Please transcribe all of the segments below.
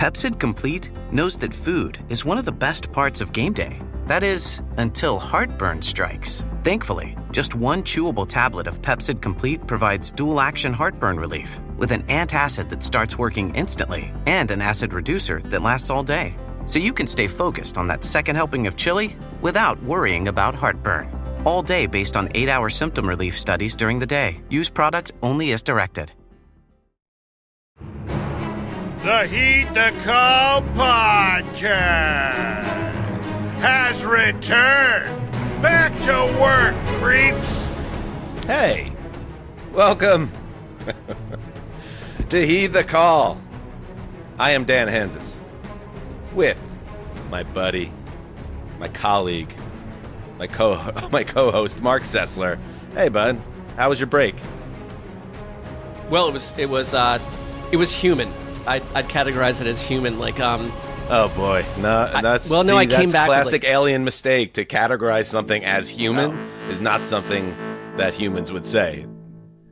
Pepsid Complete knows that food is one of the best parts of game day. That is, until heartburn strikes. Thankfully, just one chewable tablet of Pepsid Complete provides dual-action heartburn relief with an antacid that starts working instantly and an acid reducer that lasts all day. So you can stay focused on that second helping of chili without worrying about heartburn. All day based on 8-hour symptom relief studies during the day. Use product only as directed. The Heed the Call podcast has returned. Back to work, creeps. Hey, welcome to Heed the Call. I am Dan Hanzus with my buddy, my colleague, my co-host Marc Sessler. Hey, bud, how was your break? Well, it was human. I'd categorize it as human, like Oh boy, that's I came back classic alien mistake. To categorize something as human is not something that humans would say.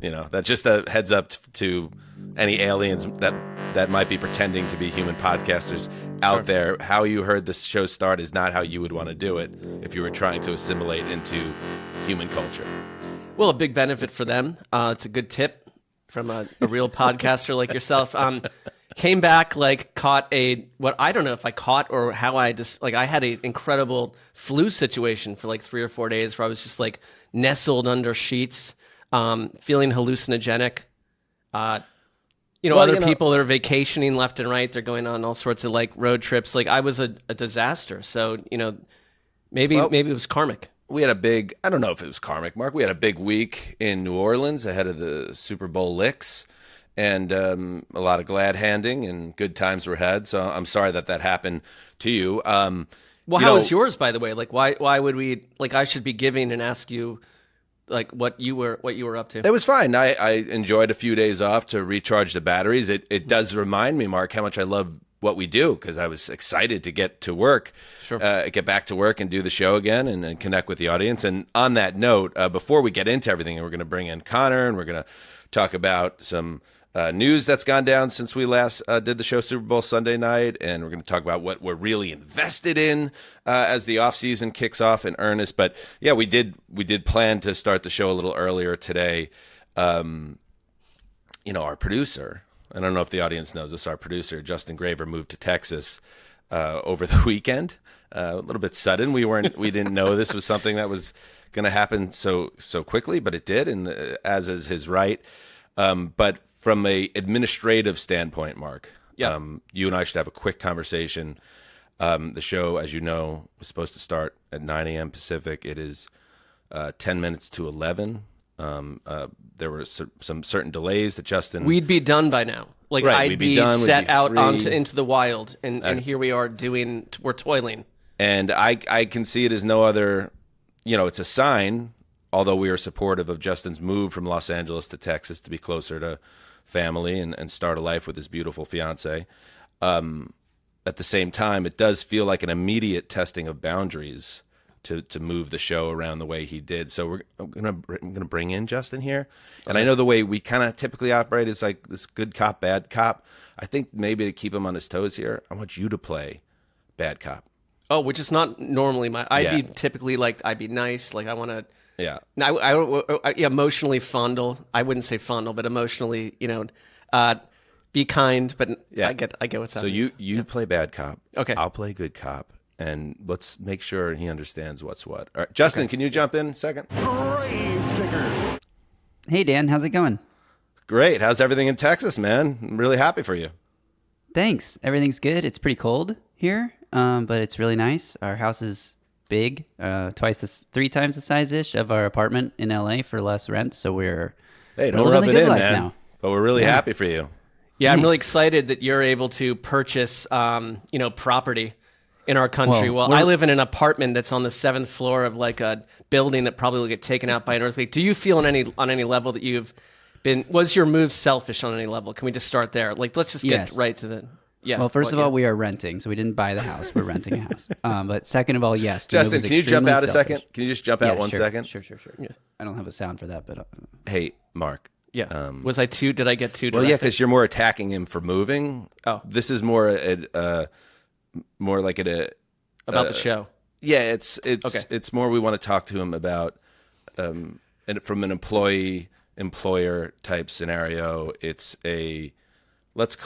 You know, that's just a heads up to any aliens that might be pretending to be human podcasters out there. How you heard this show start is not how you would want to do it if you were trying to assimilate into human culture. Well, a big benefit for them. It's a good tip from a real podcaster like yourself. Came back, caught what I don't know if I caught or how I just, I had an incredible flu situation for 3 or 4 days where I was just nestled under sheets, feeling hallucinogenic. Other people that are vacationing left and right. They're going on all sorts of road trips. I was a disaster. So, maybe it was karmic. We had I don't know if it was karmic, Mark. We had a big week in New Orleans ahead of the Super Bowl licks. And a lot of glad handing and good times were had. So I'm sorry that happened to you. How was yours, by the way? Why would we? I should be giving and ask you, what you were up to. It was fine. I enjoyed a few days off to recharge the batteries. It does remind me, Mark, how much I love what we do, because I was excited to get to work, get back to work and do the show again and connect with the audience. And on that note, before we get into everything, we're going to bring in Conor and we're going to talk about some news that's gone down since we last did the show Super Bowl Sunday night, and we're going to talk about what we're really invested in as the offseason kicks off in earnest. But yeah, we did plan to start the show a little earlier today. Our producer, I don't know if the audience knows this, our producer Justin Graver moved to Texas over the weekend. A little bit sudden. We didn't know this was something that was going to happen so quickly, but it did, and as is his right. But from a administrative standpoint, Mark, you and I should have a quick conversation. The show, as you know, was supposed to start at 9 a.m. Pacific. It is 10 minutes to 11. There were some certain delays that Justin... We'd be done by now. I'd be done, set out into the wild, and here we are we're toiling. And I can see it as no other, it's a sign, although we are supportive of Justin's move from Los Angeles to Texas to be closer to family and start a life with his beautiful fiance. At the same time, it does feel like an immediate testing of boundaries to move the show around the way he did. So I'm gonna bring in Justin here, and I know the way we kind of typically operate is like this good cop, bad cop. I think maybe to keep him on his toes here, I want you to play bad cop. Oh, which is not normally I'd be typically I'd be nice, I want to. Yeah. Now, I emotionally fondle. I wouldn't say fondle, but emotionally, be kind. But yeah. I get what's happening. So you play bad cop. Okay. I'll play good cop, and let's make sure he understands what's what. All right, Justin, Can you jump in a second? Hey, Dan, how's it going? Great. How's everything in Texas, man? I'm really happy for you. Thanks. Everything's good. It's pretty cold here, but it's really nice. Our house is big, 3 times the size-ish of our apartment in LA for less rent, so we're don't rub it in, man. Now. But we're really happy for you. Yeah, I'm really excited that you're able to purchase, property in our country. Well, I live in an apartment that's on the 7th floor of a building that probably will get taken out by an earthquake. Do you feel on any level that was your move selfish on any level? Can we just start there? Let's just get right to the... Yeah. Well, first of all, we are renting, so we didn't buy the house. We're renting a house. But second of all, yes. Justin, can you jump out a second? Can you just jump out 1 second? Sure. Yeah. I don't have a sound for that, but... Hey, Mark, Yeah. Was I too? Did I get too? Well, yeah, directed? because you're more attacking him for moving. Oh. This is more like about the show. Yeah, it's Okay. It's more we want to talk to him about, and from an employer type scenario. It's let's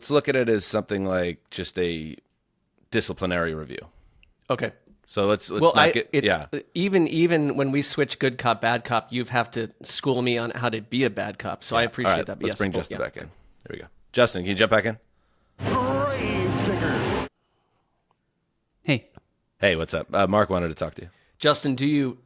look at it as something like just a disciplinary review. Okay. So let's not get even when we switch good cop bad cop, you have to school me on how to be a bad cop. So I appreciate All right, that. Let's Yes. bring Justin back in. There we go. Justin, can you jump back in? Hey, what's up? Marc wanted to talk to you. Justin, do you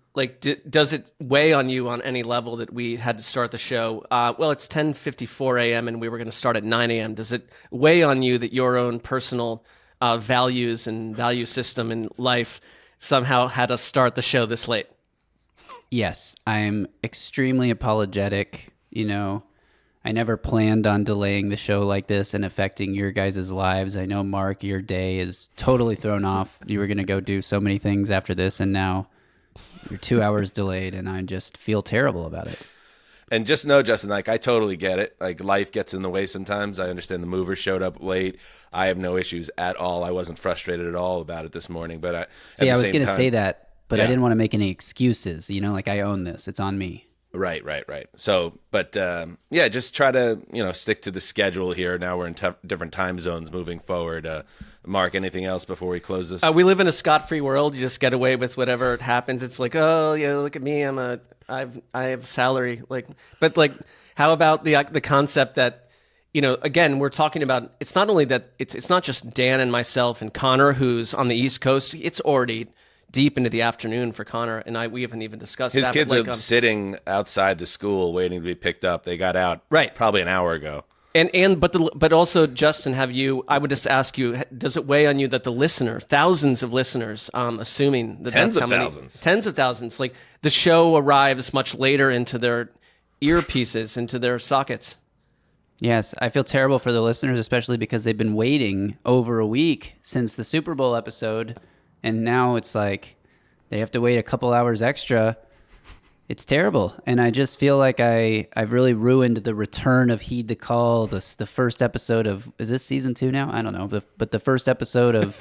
does it weigh on you on any level that we had to start the show? Well, it's 10:54 a.m. and we were going to start at 9 a.m. Does it weigh on you that your own personal values and value system in life somehow had us start the show this late? Yes, I'm extremely apologetic. I never planned on delaying the show like this and affecting your guys' lives. I know, Marc, your day is totally thrown off. You were going to go do so many things after this, and now you're 2 hours delayed, and I just feel terrible about it. And just know, Justin, I totally get it. Life gets in the way sometimes. I understand the movers showed up late. I have no issues at all. I wasn't frustrated at all about it this morning. But I was going to say that, but Yeah. I didn't want to make any excuses. I own this. It's on me. Right. So, but just try to, stick to the schedule here. Now we're in different time zones moving forward. Marc, anything else before we close this? We live in a scot-free world. You just get away with whatever happens. It's like, oh yeah, look at me. I have salary. But how about the concept that, again, we're talking about. It's not only that. It's not just Dan and myself and Conor, who's on the East Coast. It's already deep into the afternoon for Conor and we haven't even discussed His that. kids are sitting outside the school waiting to be picked up. They got out probably an hour ago. But also, Justin, I would just ask you, does it weigh on you that the listener, thousands of listeners, assuming that tens that's of how many, thousands, tens of thousands, the show arrives much later into their earpieces, into their sockets? Yes, I feel terrible for the listeners, especially because they've been waiting over a week since the Super Bowl episode. And now it's like they have to wait a couple hours extra. It's terrible. And I just feel like I've really ruined the return of Heed the Call, the first episode of, is this season 2 now? I don't know. But the first episode of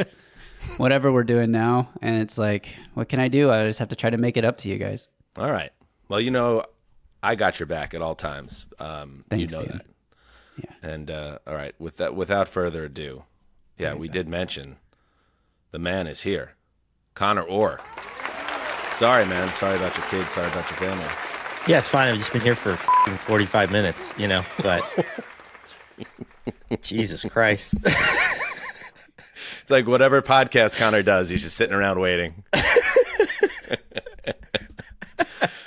whatever we're doing now. And it's like, what can I do? I just have to try to make it up to you guys. All right. Well, I got your back at all times. Thanks, you know Dan. that. Yeah. And all right, without further ado, we did mention the man is here, Conor Orr. Sorry, man. Sorry about your kids. Sorry about your family. Yeah, it's fine. I've just been here for 45 minutes, but Jesus Christ. It's like whatever podcast Conor does, he's just sitting around waiting.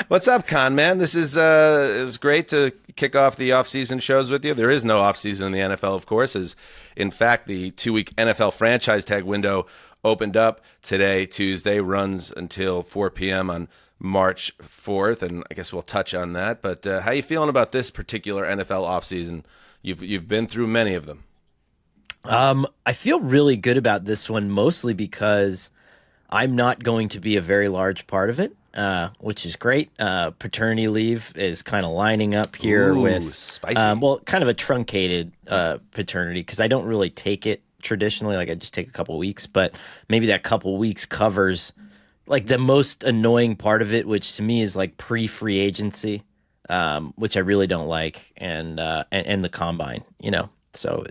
What's up, Con, man? This is it was great to kick off the offseason shows with you. There is no offseason in the NFL, of course, as in fact the 2-week NFL franchise tag window opened up today, Tuesday, runs until 4 p.m. on March 4th, and I guess we'll touch on that. But how you feeling about this particular NFL offseason? You've been through many of them. I feel really good about this one, mostly because I'm not going to be a very large part of it, which is great. Paternity leave is kind of lining up here with spicy. Kind of a truncated paternity, because I don't really take it traditionally. I just take a couple weeks, but maybe that couple weeks covers the most annoying part of it, which to me is pre-free agency, which I really don't like, and the combine, so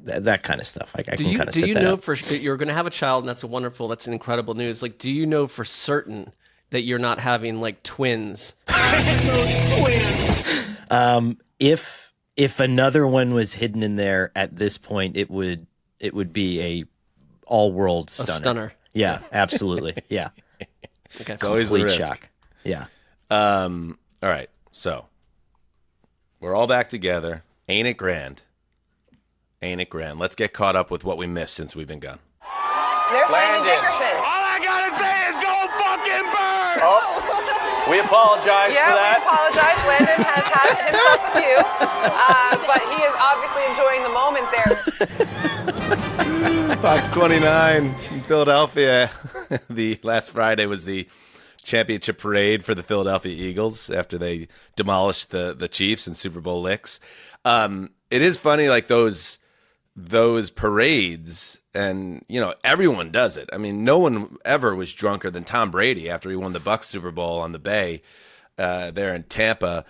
that kind of stuff. I can kind of set that up. Do you know you're going to have a child, and that's an incredible news. Do you know for certain that you're not having twins? If another one was hidden in there at this point, it would be a all-world stunner. A stunner. Yeah, absolutely. Yeah. Okay. It's always the risk. Shock. Yeah. All right. So we're all back together. Ain't it grand? Ain't it grand? Let's get caught up with what we missed since we've been gone. There's Landon Dickerson. All I gotta say is go fucking burn! Oh, we apologize for that. Yeah, we apologize. Landon has had himself a few, but he is obviously enjoying the moment there. Fox 29 in Philadelphia. The last Friday was the championship parade for the Philadelphia Eagles after they demolished the Chiefs in Super Bowl licks. It is funny, like those parades, and everyone does it. I mean, no one ever was drunker than Tom Brady after he won the Bucs Super Bowl on the Bay there in Tampa.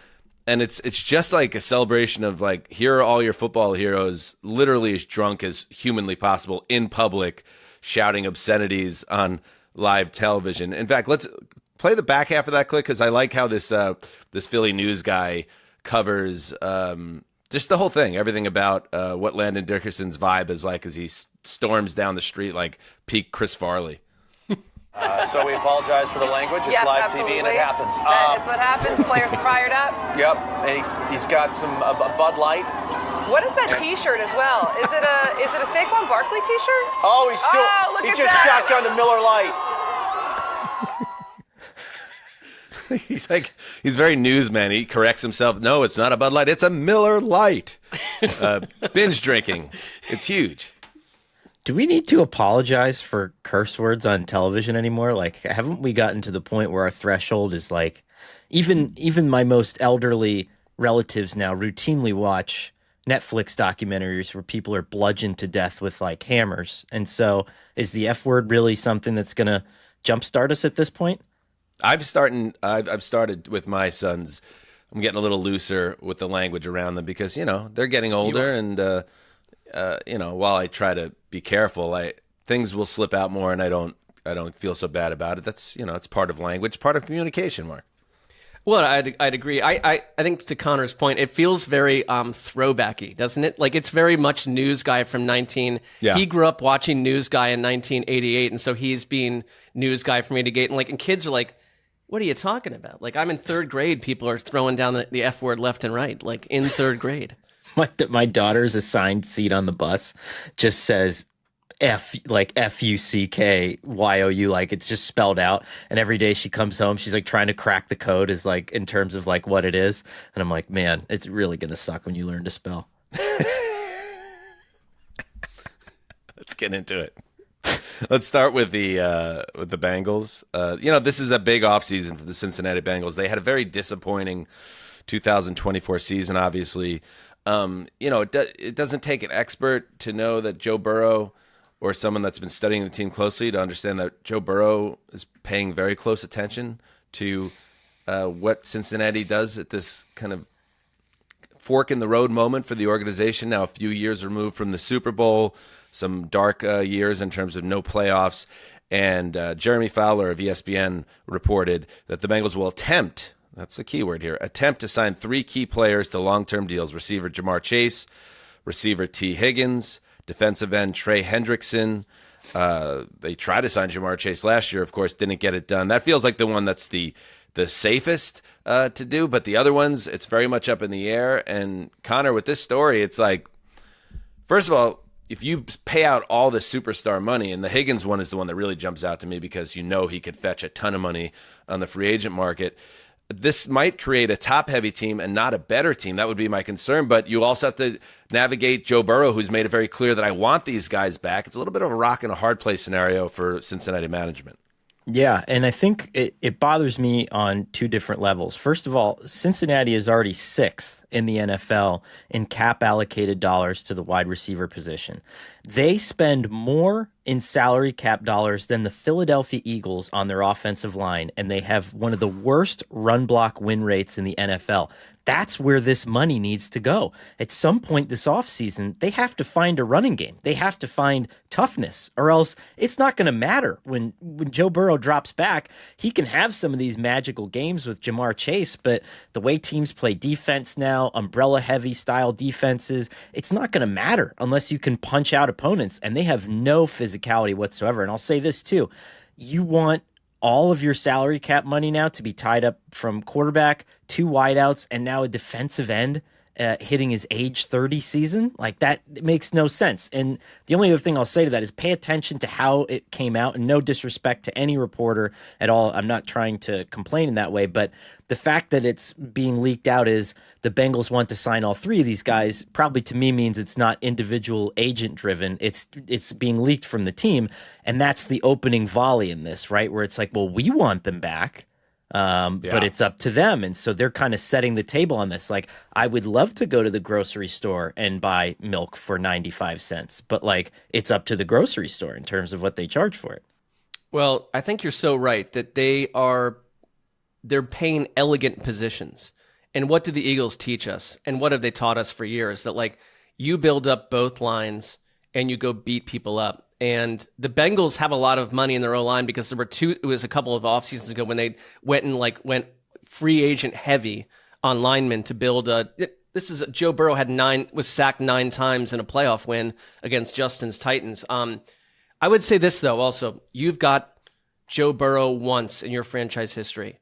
And it's just like a celebration of like, here are all your football heroes, literally as drunk as humanly possible in public, shouting obscenities on live television. In fact, let's play the back half of that clip, because I like how this Philly news guy covers just the whole thing, everything about what Landon Dickerson's vibe is like as he storms down the street like peak Chris Farley. So we apologize for the language. It's Yes, live absolutely. TV and it happens. It's what happens. Players are fired up. Yep, and he's got some Bud Light. What is that T-shirt as well? Is it a Saquon Barkley T-shirt? Oh, he's still. Oh, look he at just that. shotgunned a Miller Lite. He's very newsman. He corrects himself. No, it's not a Bud Light. It's a Miller Lite. Binge drinking. It's huge. Do we need to apologize for curse words on television anymore? Like, haven't we gotten to the point where our threshold is like, even my most elderly relatives now routinely watch Netflix documentaries where people are bludgeoned to death with like hammers. And so is the F word really something that's going to jumpstart us at this point? I've started with my sons. I'm getting a little looser with the language around them because, they're getting older, and while I try to be careful, things will slip out more, and I don't feel so bad about it. That's, it's part of language, part of communication, Mark. Well, I'd agree. I think to Connor's point, it feels very throwbacky, doesn't it? Like, it's very much News Guy from He grew up watching News Guy in 1988, and so he's being News Guy from 88. And kids are like, what are you talking about? Like, I'm in third grade. People are throwing down the F word left and right, like in third grade. My daughter's assigned seat on the bus just says F-U-C-K-Y-O-U, like it's just spelled out. And every day she comes home, she's like trying to crack the code is like in terms of like what it is. And I'm like, man, it's really going to suck when you learn to spell. Let's get into it. Let's start with the Bengals. This is a big offseason for the Cincinnati Bengals. They had a very disappointing 2024 season, obviously. It doesn't take an expert to know that Joe Burrow, or someone that's been studying the team closely, to understand that Joe Burrow is paying very close attention to what Cincinnati does at this kind of fork in the road moment for the organization. Now, a few years removed from the Super Bowl, some dark years in terms of no playoffs. And Jeremy Fowler of ESPN reported that the Bengals will attempt, that's the key word here, attempt to sign 3 key players to long-term deals: receiver Jamar Chase, receiver Tee Higgins, defensive end Trey Hendrickson. They tried to sign Jamar Chase last year, of course, didn't get it done. That feels like the one that's the safest to do, but the other ones, it's very much up in the air. And Connor, with this story, it's like, first of all, if you pay out all the superstar money, and the Higgins one is the one that really jumps out to me because he could fetch a ton of money on the free agent market, this might create a top-heavy team and not a better team. That would be my concern. But you also have to navigate Joe Burrow, who's made it very clear that I want these guys back. It's a little bit of a rock and a hard place scenario for Cincinnati management. Yeah, and I think it bothers me on 2 different levels. First of all, Cincinnati is already 6th in the NFL in cap allocated dollars to the wide receiver position. They spend more in salary cap dollars than the Philadelphia Eagles on their offensive line, and they have one of the worst run block win rates in the NFL. That's where this money needs to go. At some point this offseason, they have to find a running game. They have to find toughness, or else it's not going to matter. When Joe Burrow drops back, he can have some of these magical games with Jamar Chase, but the way teams play defense now, umbrella-heavy style defenses, it's not going to matter unless you can punch out opponents, and they have no physicality whatsoever. And I'll say this too. You want all of your salary cap money now to be tied up from quarterback, 2 wideouts, and now a defensive end hitting his age 30 season. Like, that makes no sense. And the only other thing I'll say to that is pay attention to how it came out, and no disrespect to any reporter at all. I'm not trying to complain in that way, but the fact that it's being leaked out is the Bengals want to sign all three of these guys probably to me means it's not individual agent driven. It's being leaked from the team. And that's the opening volley in this, right? Where it's like, well, we want them back. But it's up to them. And so they're kind of setting the table on this. Like, I would love to go to the grocery store and buy milk for 95 cents, but like, it's up to the grocery store in terms of what they charge for it. Well, I think you're so right that they're paying elegant positions. And what do the Eagles teach us? And what have they taught us for years? That like, you build up both lines and you go beat people up. And the Bengals have a lot of money in their O-line because it was a couple of off seasons ago when they went free agent heavy on linemen to build Joe Burrow was sacked 9 times in a playoff win against Justin's Titans. I would say this though, also, you've got Joe Burrow once in your franchise history.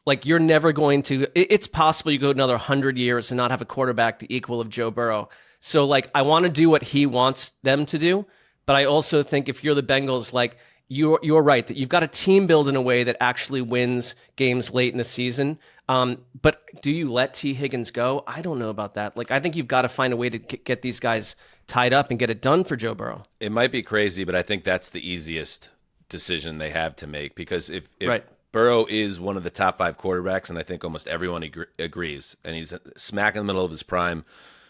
Like, you're never going to, it's possible you go another 100 years and not have a quarterback the equal of Joe Burrow. So like, I want to do what he wants them to do. But I also think if you're the Bengals, like, you're right, that you've got a team build in a way that actually wins games late in the season. But do you let Tee Higgins go? I don't know about that. Like, I think you've got to find a way to get these guys tied up and get it done for Joe Burrow. It might be crazy, but I think that's the easiest decision they have to make, because if right. Burrow is one of the top 5 quarterbacks, and I think almost everyone agrees, and he's smack in the middle of his prime,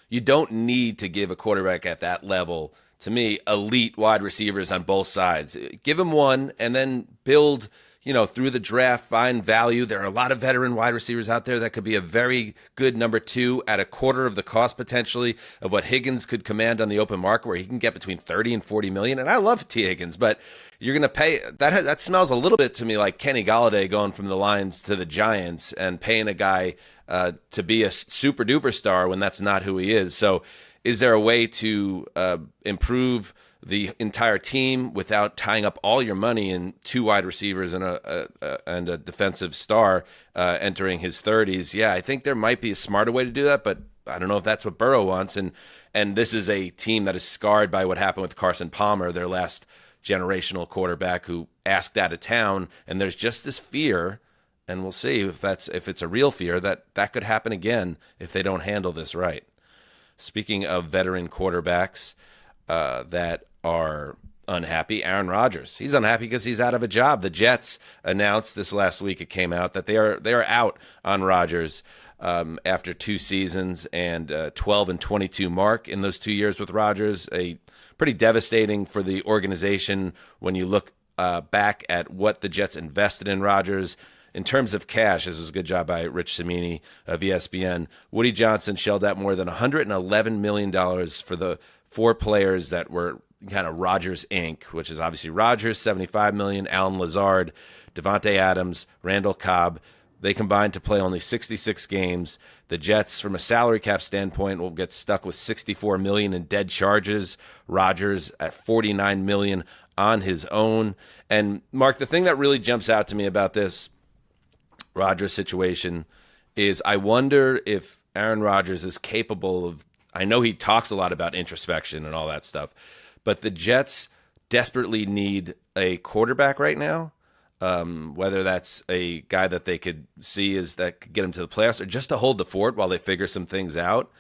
you don't need to give a quarterback at that level, to me, elite wide receivers on both sides. Give him one and then build, through the draft, find value. There are a lot of veteran wide receivers out there that could be a very good number 2 at a quarter of the cost potentially of what Higgins could command on the open market, where he can get between 30 and 40 million. And I love Tee Higgins, but you're going to pay that smells a little bit to me like Kenny Golladay going from the Lions to the Giants and paying a guy to be a super duper star when that's not who he is. So is there a way to improve the entire team without tying up all your money in 2 wide receivers and a defensive star entering his 30s? Yeah, I think there might be a smarter way to do that, but I don't know if that's what Burrow wants. And this is a team that is scarred by what happened with Carson Palmer, their last generational quarterback who asked out of town. And there's just this fear, and we'll see if it's a real fear, that could happen again if they don't handle this right. Speaking of veteran quarterbacks that are unhappy, Aaron Rodgers. He's unhappy because he's out of a job. The Jets announced this last week, it came out, that they are out on Rodgers after 2 seasons and 12 and 22 mark in those 2 years with Rodgers. A pretty devastating for the organization when you look back at what the Jets invested in Rodgers. In terms of cash, this was a good job by Rich Cimini of ESPN. Woody Johnson shelled out more than $111 million for the 4 players that were kind of Rodgers Inc., which is obviously Rodgers, $75 million, Alan Lazard, Devontae Adams, Randall Cobb. They combined to play only 66 games. The Jets, from a salary cap standpoint, will get stuck with $64 million in dead charges. Rodgers at $49 million on his own. And, Mark, the thing that really jumps out to me about this Rodgers situation is I wonder if Aaron Rodgers is capable of, I know he talks a lot about introspection and all that stuff, but the Jets desperately need a quarterback right now, whether that's a guy that they could see is that could get them to the playoffs or just to hold the fort while they figure some things out.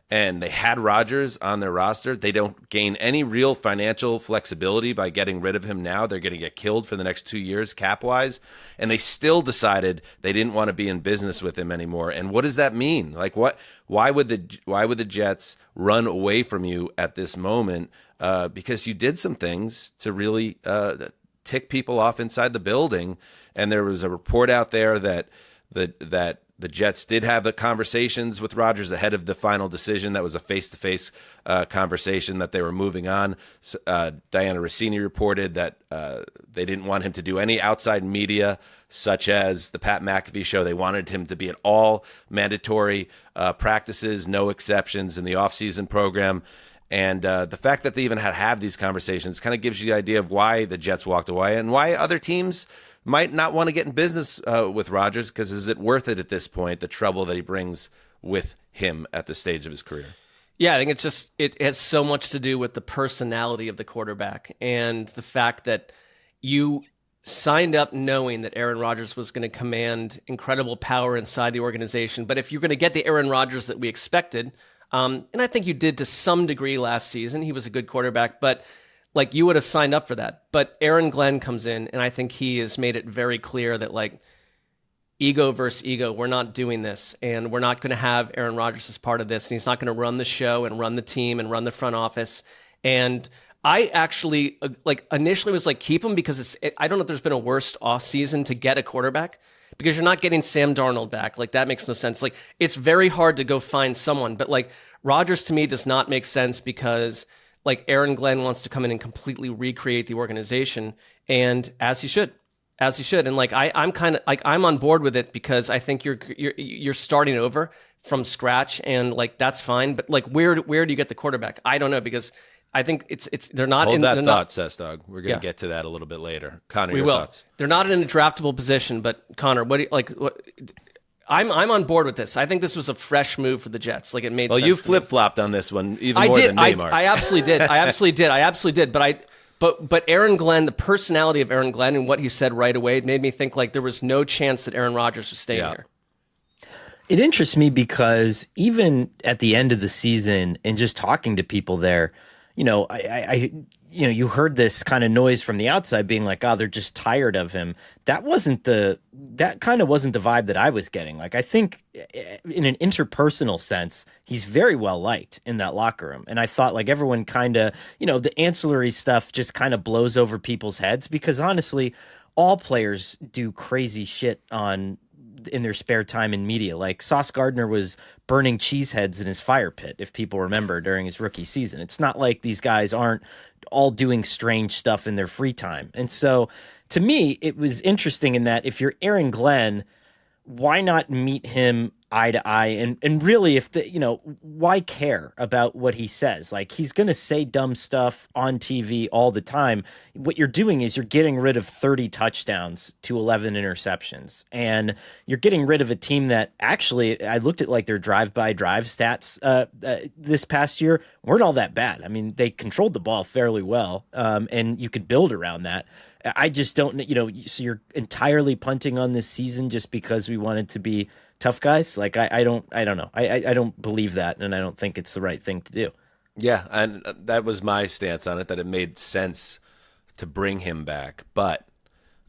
And they had Rodgers on their roster. They don't gain any real financial flexibility by getting rid of him now. They're going to get killed for the next 2 years cap-wise. And they still decided they didn't want to be in business with him anymore. And what does that mean? Like, what? Why would the Jets run away from you at this moment? Because you did some things to really tick people off inside the building. And there was a report out there that the Jets did have the conversations with Rodgers ahead of the final decision. That was a face-to-face conversation that they were moving on. Diana Rossini reported that they didn't want him to do any outside media, such as the Pat McAfee show. They wanted him to be at all mandatory practices, no exceptions in the offseason program. And the fact that they even had to have these conversations kind of gives you the idea of why the Jets walked away and why other teams might not want to get in business with Rodgers, because is it worth it at this point, the trouble that he brings with him at this stage of his career? Yeah, I think it has so much to do with the personality of the quarterback and the fact that you signed up knowing that Aaron Rodgers was going to command incredible power inside the organization. But if you're going to get the Aaron Rodgers that we expected, and I think you did to some degree last season, he was a good quarterback, but like you would have signed up for that. But Aaron Glenn comes in, and I think he has made it very clear that like ego versus ego, we're not doing this, and we're not going to have Aaron Rodgers as part of this, and he's not going to run the show and run the team and run the front office. And I actually like initially was like keep him because I don't know if there's been a worse offseason to get a quarterback because you're not getting Sam Darnold back. Like that makes no sense. Like it's very hard to go find someone, but like Rodgers to me does not make sense because like Aaron Glenn wants to come in and completely recreate the organization, and as he should. And like I'm kind of like I'm on board with it because I think you're starting over from scratch, and like that's fine. But like where do you get the quarterback? I don't know because I think it's they're not Hold in that thought, Sessler. We're going to get to that a little bit later. Connor, we your will. thoughts? They're not in a draftable position, but Connor, what do you like? I'm on board with this. I think this was a fresh move for the Jets. Like it made. Well, sense you to me. flip flopped on this one even more than Neymar. I absolutely did. I absolutely did. But Aaron Glenn, the personality of Aaron Glenn and what he said right away, it made me think like there was no chance that Aaron Rodgers was staying here. It interests me because even at the end of the season and just talking to people there, you know, you heard this kind of noise from the outside being like, oh, they're just tired of him. That kind of wasn't the vibe that I was getting. Like, I think in an interpersonal sense, he's very well liked in that locker room. And I thought like everyone kind of, you know, the ancillary stuff just kind of blows over people's heads because honestly, all players do crazy shit in their spare time in media. Like Sauce Gardner was burning cheese heads in his fire pit, if people remember, during his rookie season. It's not like these guys aren't all doing strange stuff in their free time. And so to me, it was interesting in that if you're Aaron Glenn, why not meet him eye to eye? And really, why care about what he says? Like, he's going to say dumb stuff on TV all the time. What you're doing is you're getting rid of 30 touchdowns to 11 interceptions. And you're getting rid of a team that actually, I looked at like their drive-by-drive stats this past year, weren't all that bad. I mean, they controlled the ball fairly well, and you could build around that. I just don't, so you're entirely punting on this season just because we wanted to be tough guys. Like, I don't know. I don't believe that, and I don't think it's the right thing to do. Yeah, and that was my stance on it, that it made sense to bring him back. But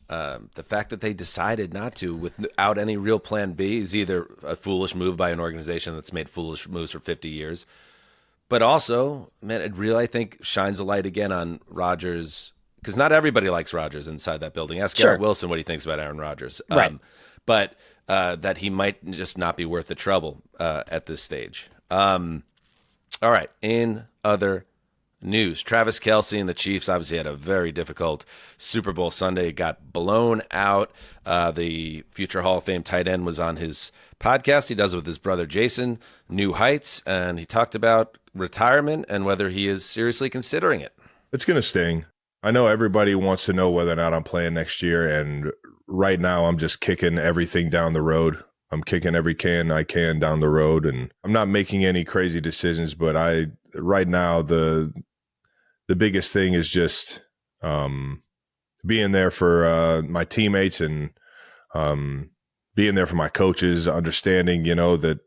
the fact that they decided not to without any real plan B is either a foolish move by an organization that's made foolish moves for 50 years. But also, man, it really, I think, shines a light again on Rodgers, because not everybody likes Rodgers inside that building. Ask Garrett Wilson what he thinks about Aaron Rodgers. Right. But that he might just not be worth the trouble at this stage. All right. In other news, Travis Kelce and the Chiefs obviously had a very difficult Super Bowl Sunday. Got blown out. The future Hall of Fame tight end was on his podcast. He does it with his brother Jason, New Heights, and he talked about retirement and whether he is seriously considering it. It's going to sting. I know everybody wants to know whether or not I'm playing next year, and right now I'm just kicking everything down the road. I'm kicking every can I can down the road, and I'm not making any crazy decisions, but right now the biggest thing is just being there for my teammates and being there for my coaches, understanding, that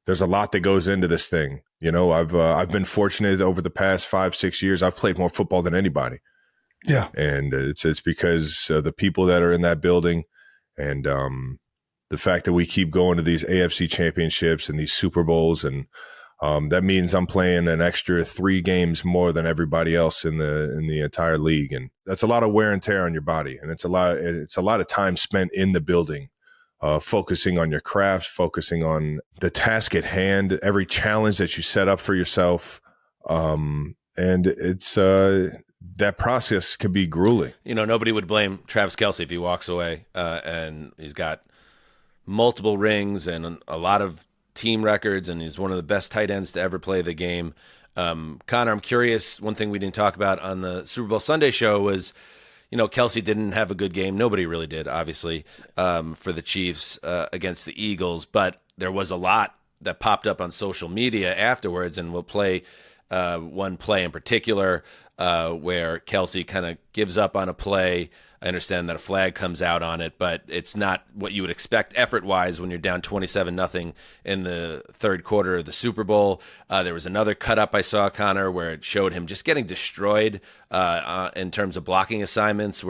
there's a lot that goes into this thing. I've been fortunate over the past 5-6 years. I've played more football than anybody. Yeah. And it's because the people that are in that building and the fact that we keep going to these AFC championships and these Super Bowls. And that means I'm playing an extra 3 games more than everybody else in the entire league. And that's a lot of wear and tear on your body. And it's a lot of time spent in the building, focusing on your craft, focusing on the task at hand, every challenge that you set up for yourself. And it's, that process can be grueling. Nobody would blame Travis Kelce if he walks away and he's got multiple rings and a lot of team records, and he's one of the best tight ends to ever play the game. Connor, I'm curious, one thing we didn't talk about on the Super Bowl Sunday show was, Kelce didn't have a good game. Nobody really did, obviously, for the Chiefs against the Eagles, but there was a lot that popped up on social media afterwards, and we'll play one play in particular where Kelce kind of gives up on a play. I understand that a flag comes out on it, but it's not what you would expect effort-wise when you're down 27-0 in the third quarter of the Super Bowl. There was another cut-up I saw, Connor, where it showed him just getting destroyed in terms of blocking assignments,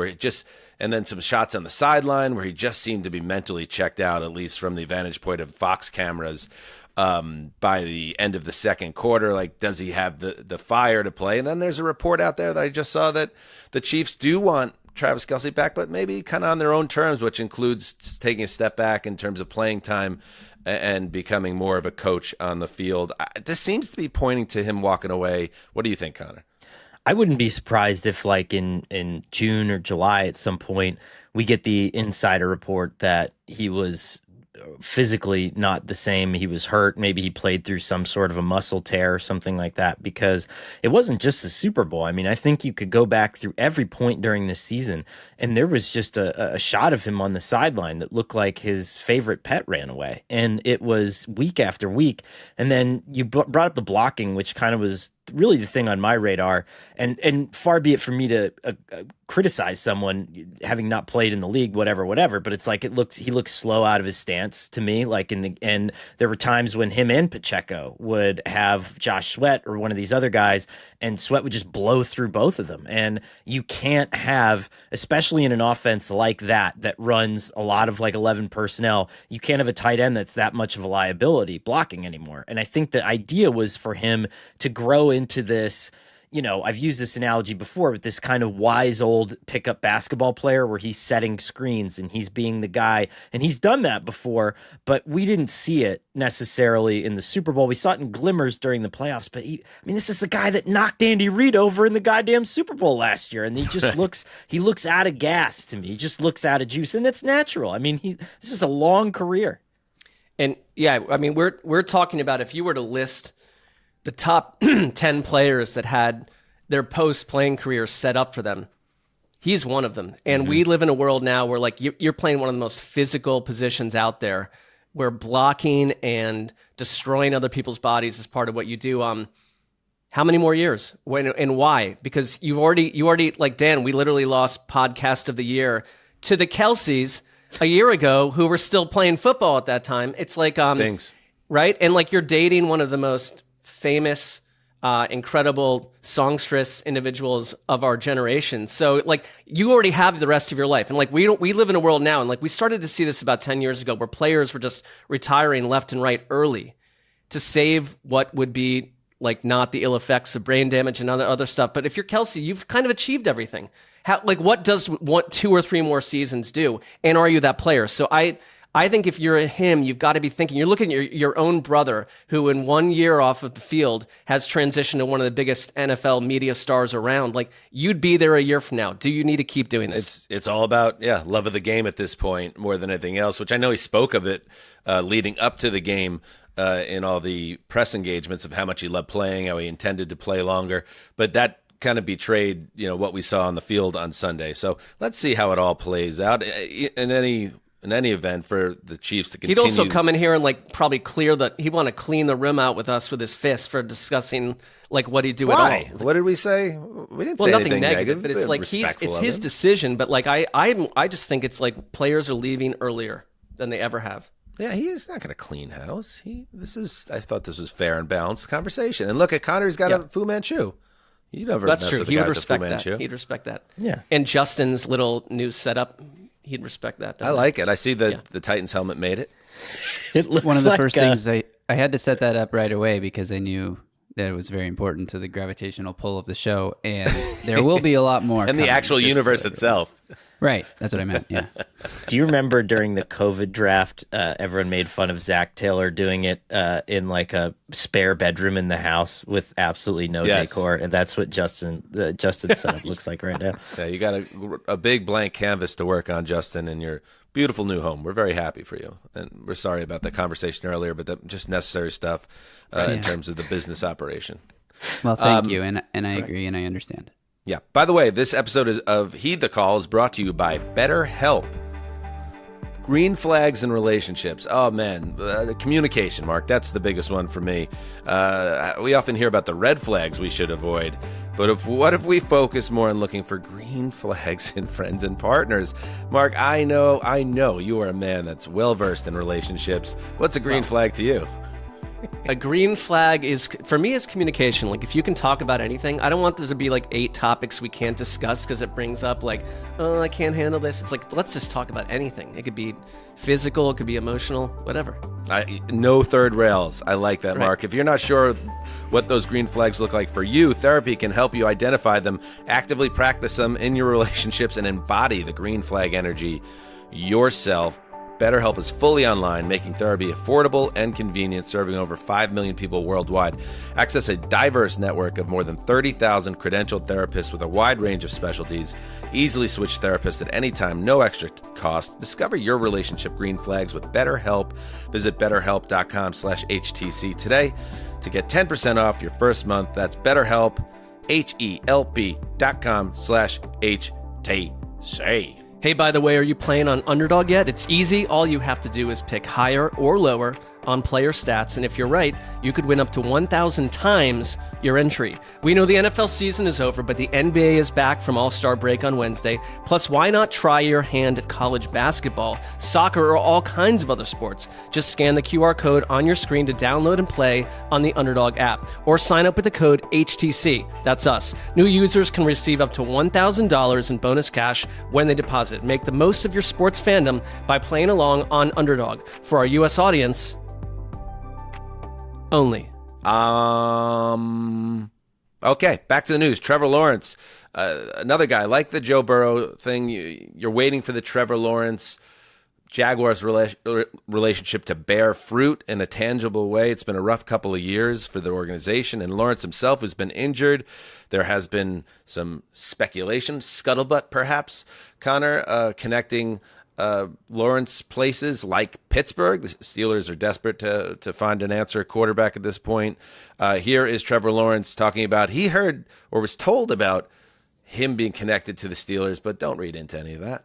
and then some shots on the sideline where he just seemed to be mentally checked out, at least from the vantage point of Fox cameras. By the end of the second quarter, like, does he have the fire to play? And then there's a report out there that I just saw that the Chiefs do want Travis Kelce back, but maybe kind of on their own terms, which includes taking a step back in terms of playing time and becoming more of a coach on the field. This seems to be pointing to him walking away. What do you think, Connor? I wouldn't be surprised if, like, in June or July at some point, we get the insider report that he was physically not the same. He was hurt. Maybe he played through some sort of a muscle tear or something like that, because it wasn't just the Super Bowl. I mean, I think you could go back through every point during this season, and there was just a shot of him on the sideline that looked like his favorite pet ran away. And it was week after week. And then you brought up the blocking, which kind of was really the thing on my radar, and far be it from me to criticize someone having not played in the league, whatever, but it's like he looked slow out of his stance to me. Like and there were times when him and Pacheco would have Josh Sweat or one of these other guys, and Sweat would just blow through both of them. And you can't have, especially in an offense like that runs a lot of like 11 personnel, you can't have a tight end that's that much of a liability blocking anymore. And I think the idea was for him to grow into this, I've used this analogy before, with this kind of wise old pickup basketball player where he's setting screens and he's being the guy, and he's done that before, but we didn't see it necessarily in the Super Bowl. We saw it in glimmers during the playoffs, but this is the guy that knocked Andy Reid over in the goddamn Super Bowl last year, and he just looks out of gas to me. He just looks out of juice, and it's natural. I mean, this is a long career. And yeah, I mean, we're talking about, if you were to list the top 10 players that had their post-playing careers set up for them, he's one of them. And we live in a world now where, like, you're playing one of the most physical positions out there, where blocking and destroying other people's bodies is part of what you do. How many more years? When and why? Because you already, like Dan, we literally lost podcast of the year to the Kelces a year ago, who were still playing football at that time. It's like, Stings. Right? And like, you're dating one of the most famous, incredible songstress individuals of our generation. So like, you already have the rest of your life. And like, we live in a world now, and like, we started to see this about 10 years ago, where players were just retiring left and right early to save what would be like not the ill effects of brain damage and other stuff. But if you're Kelce, you've kind of achieved everything. What does 2 or 3 more seasons do? And are you that player? So I think if you're him, you've got to be thinking, you're looking at your own brother, who in 1 year off of the field has transitioned to one of the biggest NFL media stars around. Like, you'd be there a year from now. Do you need to keep doing this? It's all about, love of the game at this point more than anything else, which I know he spoke of it leading up to the game in all the press engagements of how much he loved playing, how he intended to play longer. But that kind of betrayed, what we saw on the field on Sunday. So let's see how it all plays out. In any event, for the Chiefs to continue. He'd also come in here and like probably he'd want to clean the room out with us with his fist for discussing like what he'd do at all. What did we say? We didn't say nothing anything negative, but it's like it's his decision. But like I just think it's like players are leaving earlier than they ever have. Yeah, he is not going to clean house. I thought this was fair and balanced conversation. And look, at Connor's got a Fu Manchu. You never. That's mess true. With He the would guy with the Fu respect that. Manchu. He'd respect that. Yeah. And Justin's little new setup, he'd respect that. I like it. I see the Titans helmet made it. It looks one of the like first things I had to set that up right away, because I knew that it was very important to the gravitational pull of the show, and there will be a lot more. And the actual universe itself. Right. That's what I meant. Yeah. Do you remember during the COVID draft, everyone made fun of Zach Taylor doing it in like a spare bedroom in the house with absolutely no decor? And that's what Justin's setup looks like right now. Yeah, you got a big blank canvas to work on, Justin, in your beautiful new home. We're very happy for you. And we're sorry about the conversation earlier, but that's just necessary stuff in terms of the business operation. Well, thank you. And I agree, and I understand. Yeah. By the way, this episode of Heed the Call is brought to you by BetterHelp. Green flags in relationships. Oh, man. Communication, Mark. That's the biggest one for me. We often hear about the red flags we should avoid. But what if we focus more on looking for green flags in friends and partners? Mark, I know you are a man that's well-versed in relationships. What's a green flag to you? A green flag for me, is communication. Like, if you can talk about anything, I don't want there to be like 8 topics we can't discuss because it brings up like, oh, I can't handle this. It's like, let's just talk about anything. It could be physical, it could be emotional, whatever. No third rails. I like that, Right. Mark. If you're not sure what those green flags look like for you, therapy can help you identify them, actively practice them in your relationships, and embody the green flag energy yourself. BetterHelp is fully online, making therapy affordable and convenient, serving over 5 million people worldwide. Access a diverse network of more than 30,000 credentialed therapists with a wide range of specialties. Easily switch therapists at any time, no extra cost. Discover your relationship green flags with BetterHelp. Visit BetterHelp.com/HTC today to get 10% off your first month. That's BetterHelp, HELP.com/HTC. Hey, by the way, are you playing on Underdog yet? It's easy. All you have to do is pick higher or lower on player stats, and if you're right, you could win up to 1,000 times your entry. We know the NFL season is over, but the NBA is back from All-Star break on Wednesday. Plus, why not try your hand at college basketball, soccer, or all kinds of other sports? Just scan the QR code on your screen to download and play on the Underdog app, or sign up with the code HTC. That's us. New users can receive up to $1,000 in bonus cash when they deposit. Make the most of your sports fandom by playing along on Underdog. For our U.S. audience only. Okay, back to the news. Trevor Lawrence, another guy like the Joe Burrow thing. You're waiting for the Trevor Lawrence Jaguars relationship to bear fruit in a tangible way. It's been a rough couple of years for the organization, and Lawrence himself has been injured. There has been some speculation, scuttlebutt perhaps, Connor, connecting Lawrence places like Pittsburgh. The Steelers are desperate to find an answer at quarterback at this point. Here is Trevor Lawrence talking about, he heard or was told about him being connected to the Steelers, but don't read into any of that.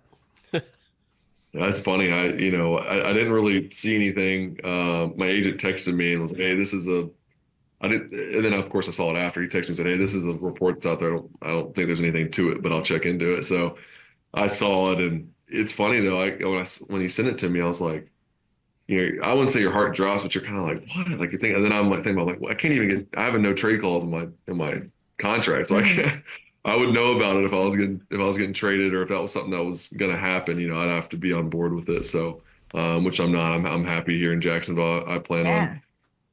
That's funny. I didn't really see anything. My agent texted me and was like, hey, and then of course I saw it after. He texted me and said, hey, this is a report that's out there. I don't think there's anything to it, but I'll check into it. So I saw it, and it's funny though. When he sent it to me, I was like, I wouldn't say your heart drops, but you're kind of like, what? Like you think, and then I'm like thinking about, well, I can't even I have a no trade clause in my contract, so I would know about it if I was getting traded, or if that was something that was going to happen. I'd have to be on board with it. So, which I'm not. I'm happy here in Jacksonville. I plan on,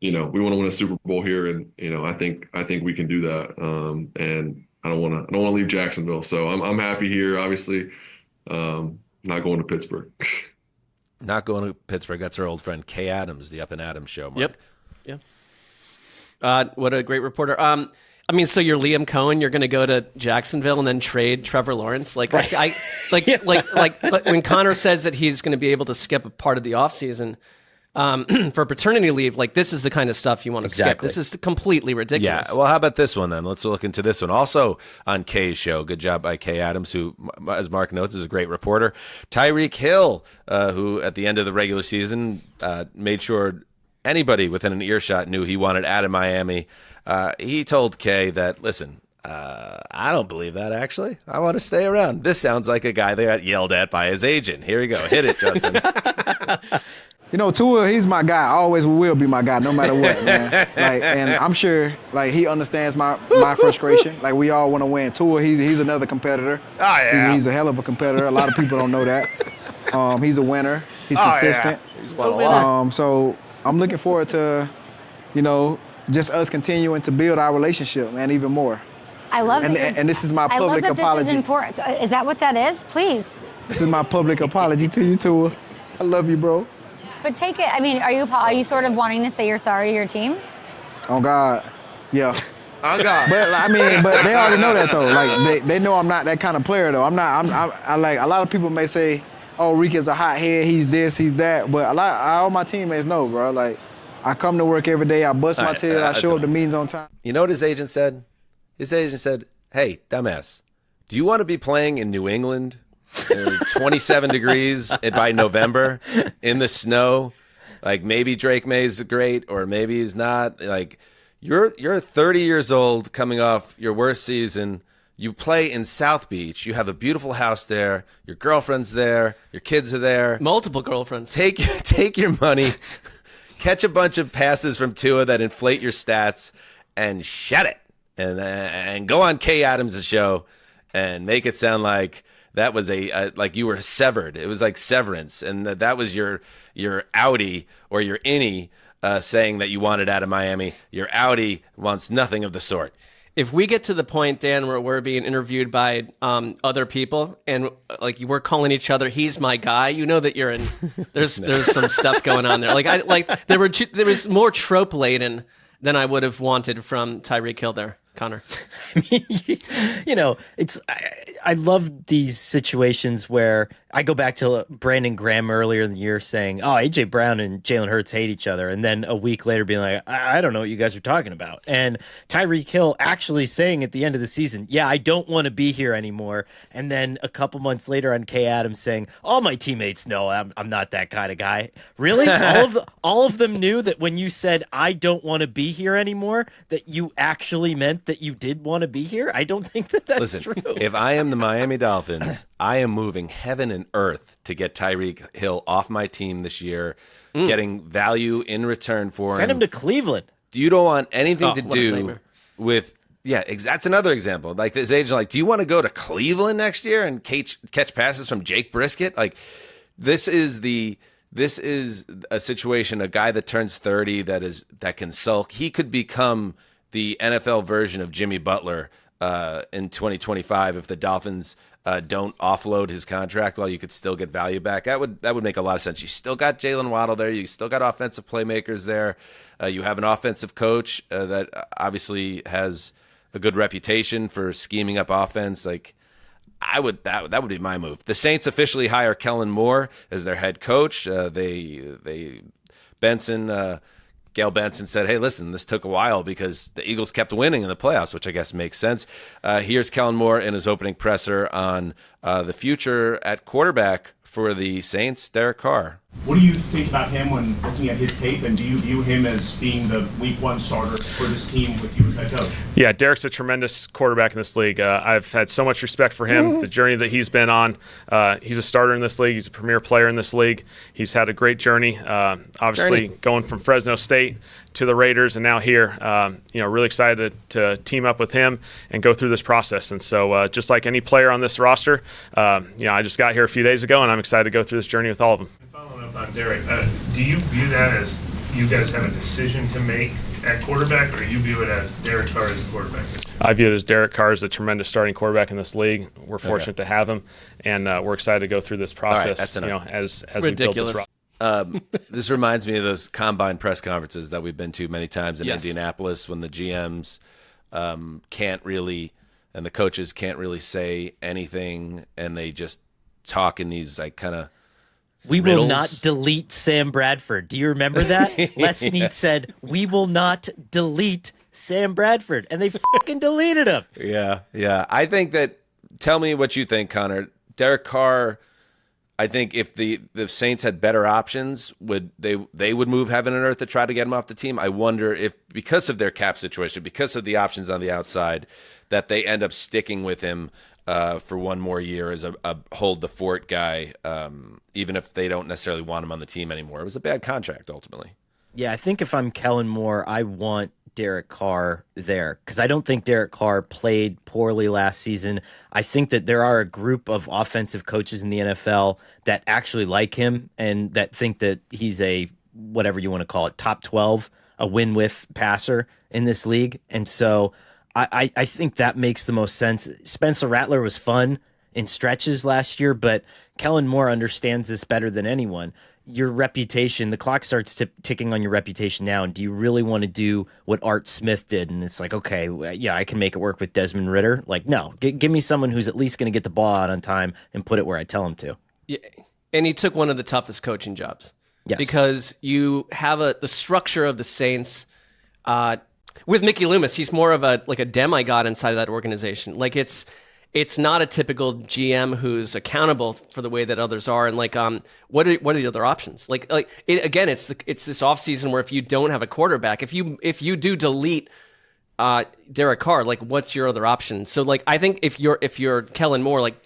we want to win a Super Bowl here, and I think we can do that. And I don't want to leave Jacksonville. So I'm happy here. Obviously, not going to Pittsburgh. Not going to Pittsburgh. That's our old friend Kay Adams, the Up and Adams show. Mark. Yep. What a great reporter. So you're Liam Cohen. You're going to go to Jacksonville and then trade Trevor Lawrence. Like, right. like when Connor says that he's going to be able to skip a part of the offseason for paternity leave. Like, this is the kind of stuff you want to skip. This is completely ridiculous. Yeah. Well, how about this one then? Let's look into this one. Also on Kay's show. Good job by Kay Adams, who, as Mark notes, is a great reporter. Tyreek Hill, who at the end of the regular season made sure anybody within an earshot knew he wanted out of Miami. He told Kay that, listen, I don't believe that, actually. I want to stay around. This sounds like a guy that got yelled at by his agent. Here we go. Hit it, Justin. Tua, he's my guy. Always will be my guy, no matter what, man. And I'm sure, he understands my frustration. We all want to win. Tua, he's another competitor. Oh, yeah. He's a hell of a competitor. A lot of people don't know that. He's a winner. He's consistent. Yeah. He's won a lot. So I'm looking forward to, just us continuing to build our relationship, man, even more. I love it. And this is my public apology. I love that this is important. Is that what that is? Please. This is my public apology to you, Tua. I love you, bro. But take it. Are you sort of wanting to say you're sorry to your team? Oh God, yeah. Oh God. But they already know that though. They know I'm not that kind of player though. I'm not. I a lot of people may say, oh, Reek is a hothead. He's this, he's that. But all my teammates know, bro. I come to work every day. I bust my tail. I show up to meetings on time. You know what his agent said? His agent said, hey, dumbass, do you want to be playing in New England 27 degrees by November in the snow. Like maybe Drake May's great or maybe he's not. Like you're 30 years old coming off your worst season. You play in South Beach. You have a beautiful house there. Your girlfriend's there. Your kids are there. Multiple girlfriends. Take your money, catch a bunch of passes from Tua that inflate your stats, and shut it. And go on Kay Adams' show and make it sound like that was like you were severed. It was like severance, and that was your outie or your innie saying that you wanted out of Miami. Your outie wants nothing of the sort. If we get to the point, Dan, where we're being interviewed by other people and like we're calling each other, he's my guy, you know that you're in. There's some stuff going on there. There was more trope laden than I would have wanted from Tyreek Hill there, Connor. I love these situations where I go back to Brandon Graham earlier in the year saying, "Oh, AJ Brown and Jalen Hurts hate each other," and then a week later being like, "I don't know what you guys are talking about." And Tyreek Hill actually saying at the end of the season, "Yeah, I don't want to be here anymore," and then a couple months later on Kay Adams saying, "All my teammates know I'm not that kind of guy." Really, all of them knew that when you said "I don't want to be here anymore," that you actually meant that you did want to be here. I don't think that's true. If I am the Miami Dolphins, I am moving heaven and earth to get Tyreek Hill off my team this year, getting value in return for him. Send him to Cleveland. You don't want anything to do with that's another example. Like this agent, like, do you want to go to Cleveland next year and catch passes from Jake Brisket? Like this is a situation, a guy that turns 30 that can sulk. He could become the NFL version of Jimmy Butler in 2025 if the Dolphins don't offload his contract while you could still get value back. That would make a lot of sense. You still got Jalen Waddle there. You still got offensive playmakers there. You have an offensive coach that obviously has a good reputation for scheming up offense. Like that would be my move. The Saints officially hire Kellen Moore as their head coach. Gail Benson said, "Hey, listen, this took a while because the Eagles kept winning in the playoffs," which I guess makes sense. Here's Kellen Moore in his opening presser on the future at quarterback for the Saints, Derek Carr. What do you think about him when looking at his tape, and do you view him as being the week one starter for this team with you as head coach? Yeah, Derek's a tremendous quarterback in this league. I've had so much respect for him, the journey that he's been on. He's a starter in this league. He's a premier player in this league. He's had a great journey, obviously going from Fresno State to the Raiders and now here. Really excited to team up with him and go through this process. And so just like any player on this roster, I just got here a few days ago, and I'm excited to go through this journey with all of them. Following up on Derek, do you view that as you guys have a decision to make at quarterback, or you view it as Derek Carr as a quarterback? I view it as Derek Carr is a tremendous starting quarterback in this league. We're fortunate to have him, and we're excited to go through this process. All right, as we build this roster. This reminds me of those combine press conferences that we've been to many times in Indianapolis when the GMs can't really and the coaches can't really say anything, and they just talk in these like kind of We will not delete Sam Bradford. Do you remember that? Les Snead said, "We will not delete Sam Bradford," and they fucking deleted him. Yeah. I think that. Tell me what you think, Connor. Derek Carr. I think if the Saints had better options, they would move heaven and earth to try to get him off the team. I wonder if, because of their cap situation, because of the options on the outside, that they end up sticking with him for one more year as a hold the fort guy, even if they don't necessarily want him on the team anymore. It was a bad contract ultimately. Yeah, I think if I'm Kellen Moore, I want Derek Carr there because I don't think Derek Carr played poorly last season. I think that there are a group of offensive coaches in the NFL that actually like him and that think that he's a, whatever you want to call it, top 12, a win-with passer in this league. And so I think that makes the most sense. Spencer Rattler was fun in stretches last year, but Kellen Moore understands this better than anyone. Your reputation, the clock starts ticking on your reputation now. And do you really want to do what Art Smith did? And it's like, okay, yeah, I can make it work with Desmond Ridder. Like, no, give me someone who's at least going to get the ball out on time and put it where I tell him to. Yeah, and he took one of the toughest coaching jobs. Yes. Because you have the structure of the Saints. With Mickey Loomis, he's more of a demigod inside of that organization. Like it's it's not a typical GM who's accountable for the way that others are. And like, what are the other options? Again, it's this offseason where if you don't have a quarterback, if you do delete Derek Carr, like what's your other option? So like, I think if you're Kellen Moore, like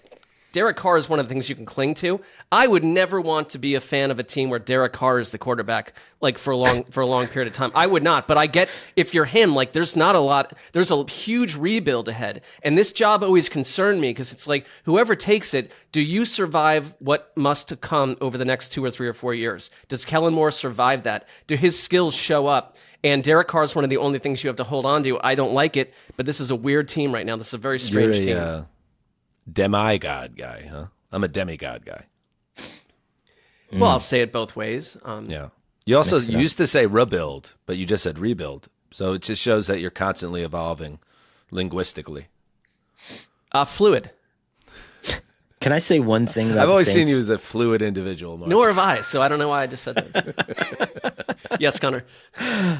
Derek Carr is one of the things you can cling to. I would never want to be a fan of a team where Derek Carr is the quarterback, like for a long period of time. I would not. But I get if you're him, like there's a huge rebuild ahead. And this job always concerned me because it's like whoever takes it, do you survive what must come over the next 2 or 3 or 4 years? Does Kellen Moore survive that? Do his skills show up? And Derek Carr is one of the only things you have to hold on to. I don't like it, but this is a weird team right now. This is a very strange team. Demigod guy, huh? I'm a demigod guy. Well, I'll say it both ways. Yeah. You also used to say rebuild, but you just said rebuild. So it just shows that you're constantly evolving linguistically. Fluid. Can I say one thing about I've always the Saints? seen you as a fluid individual, Marc. Nor have I, so I don't know why I just said that. Yes, Conor.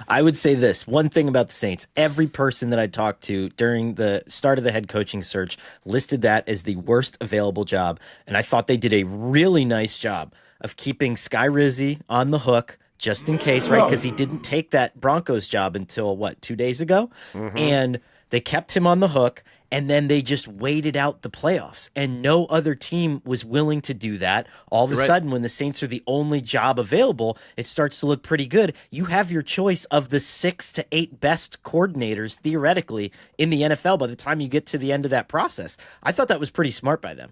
I would say this one thing about the Saints. Every person that I talked to during the start of the head coaching search listed that as the worst available job. And I thought they did a really nice job of keeping Sky Rizzi on the hook just in case, right? Because he didn't take that Broncos job until, 2 days ago? Mm-hmm. And they kept him on the hook. And then they just waited out the playoffs. And no other team was willing to do that. All of a sudden, when the Saints are the only job available, it starts to look pretty good. You have your choice of the 6 to 8 best coordinators, theoretically, in the NFL by the time you get to the end of that process. I thought that was pretty smart by them.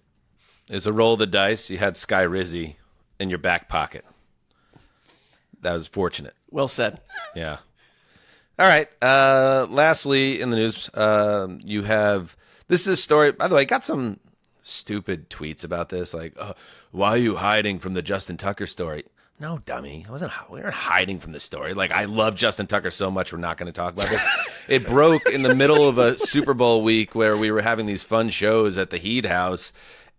It's a roll of the dice. You had Sky Rizzi in your back pocket. That was fortunate. Well said. Yeah. All right. Lastly, in the news, you have this is a story. By the way, I got some stupid tweets about this, like, "Why are you hiding from the Justin Tucker story?" No, dummy. We weren't hiding from the story. Like, I love Justin Tucker so much. We're not going to talk about this. It broke in the middle of a Super Bowl week where we were having these fun shows at the Heat House.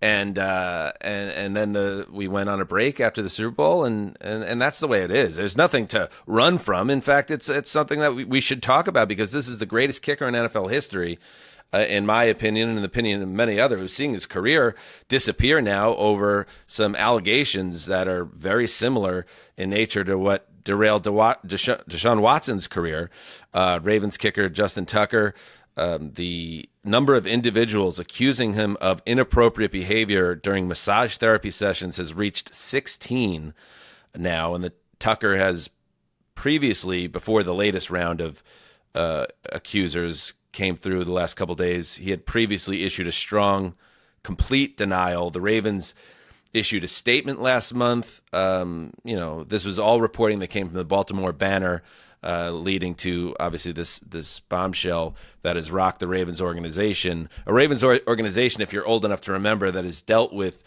And then we went on a break after the Super Bowl, and that's the way it is. There's nothing to run from. In fact, it's something that we should talk about because this is the greatest kicker in NFL history, in my opinion, and in the opinion of many others, who's seeing his career disappear now over some allegations that are very similar in nature to what derailed Deshaun Watson's career. Ravens kicker Justin Tucker. The number of individuals accusing him of inappropriate behavior during massage therapy sessions has reached 16 now. And the Tucker has previously, before the latest round of accusers came through the last couple of days, he had previously issued a strong, complete denial. The Ravens issued a statement last month. This was all reporting that came from the Baltimore Banner, leading to obviously this bombshell that has rocked the Ravens organization. A Ravens organization, if you're old enough to remember, that has dealt with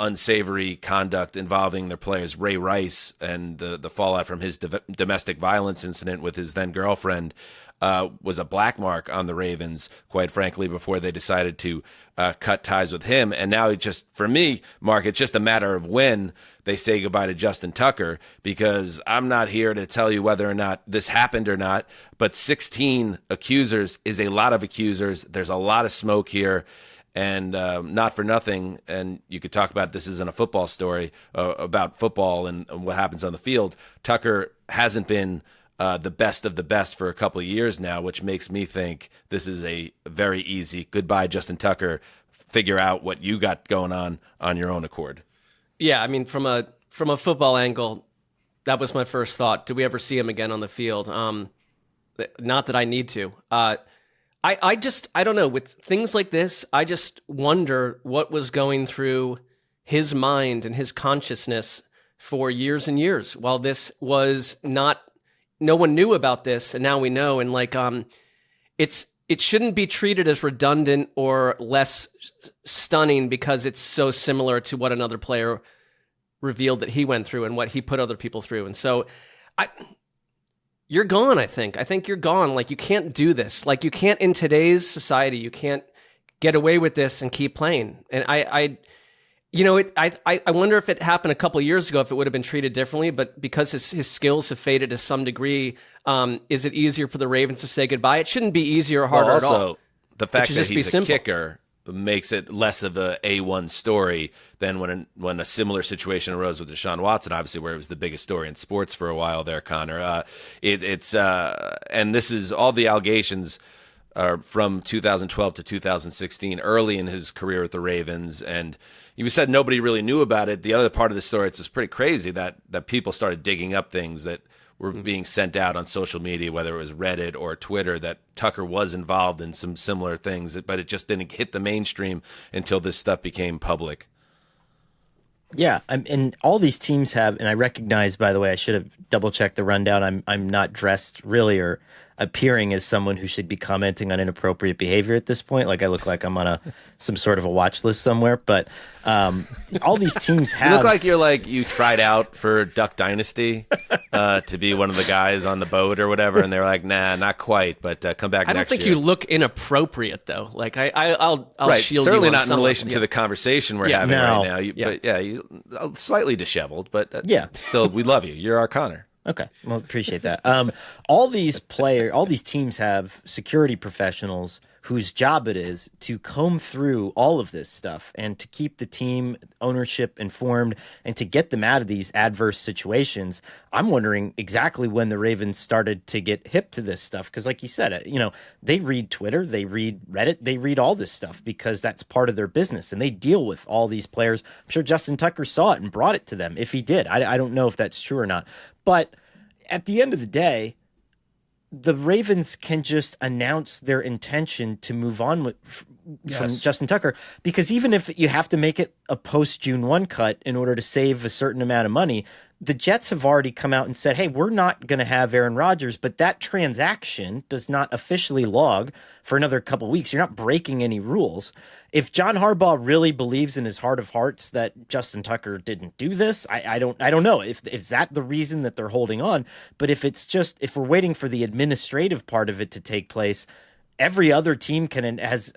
unsavory conduct involving their players Ray Rice and the fallout from his domestic violence incident with his then girlfriend, was a black mark on the Ravens, quite frankly, before they decided to cut ties with him. And now for me, Marc, it's just a matter of when they say goodbye to Justin Tucker, because I'm not here to tell you whether or not this happened or not, but 16 accusers is a lot of accusers. There's a lot of smoke here. And not for nothing, and you could talk about this isn't a football story about football and what happens on the field. Tucker hasn't been the best of the best for a couple of years now, which makes me think this is a very easy goodbye, Justin Tucker. Figure out what you got going on your own accord. Yeah, I mean, from a football angle, that was my first thought. Do we ever see him again on the field? Not that I need to. I don't know. With things like this, I just wonder what was going through his mind and his consciousness for years and years while this was not, no one knew about this. And now we know. And it shouldn't be treated as redundant or less stunning because it's so similar to what another player revealed that he went through and what he put other people through. And so you're gone, I think. I think you're gone. Like, you can't do this. Like, you can't, in today's society, you can't get away with this and keep playing. And I wonder if it happened a couple of years ago, if it would have been treated differently. But because his skills have faded to some degree, is it easier for the Ravens to say goodbye? It shouldn't be easier or harder at all. The fact that he's a kicker, makes it less of a A1 story than when a similar situation arose with Deshaun Watson, obviously, where it was the biggest story in sports for a while there, Connor. And this is all the allegations are from 2012 to 2016, early in his career with the Ravens. And you said nobody really knew about it. The other part of the story, it's just pretty crazy that people started digging up things that were being sent out on social media, whether it was Reddit or Twitter, that Tucker was involved in some similar things, but it just didn't hit the mainstream until this stuff became public. Yeah, and all these teams have, and I recognize, by the way, I should have double-checked the rundown. I'm not dressed really or appearing as someone who should be commenting on inappropriate behavior at this point. Like I look like I'm on some sort of a watch list somewhere. But all these teams have. You look like you tried out for Duck Dynasty to be one of the guys on the boat or whatever, and they're like, nah, not quite, but come back next year. I don't think you look inappropriate though. Like I'll right. shield certainly you not in on relation to the conversation we're having right now. But you slightly disheveled, but still, we love you. You're our Connor. Okay, well, appreciate that. All these teams have security professionals whose job it is to comb through all of this stuff and to keep the team ownership informed and to get them out of these adverse situations. I'm wondering exactly when the Ravens started to get hip to this stuff because, like you said, they read Twitter, they read Reddit, they read all this stuff because that's part of their business and they deal with all these players. I'm sure Justin Tucker saw it and brought it to them. If he did, I don't know if that's true or not. But at the end of the day, the Ravens can just announce their intention to move on from Justin Tucker, because even if you have to make it a post-June 1 cut in order to save a certain amount of money, the Jets have already come out and said, hey, we're not going to have Aaron Rodgers, but that transaction does not officially log for another couple of weeks. You're not breaking any rules. If John Harbaugh really believes in his heart of hearts that Justin Tucker didn't do this, I don't know if is that the reason that they're holding on. But if we're waiting for the administrative part of it to take place, every other team has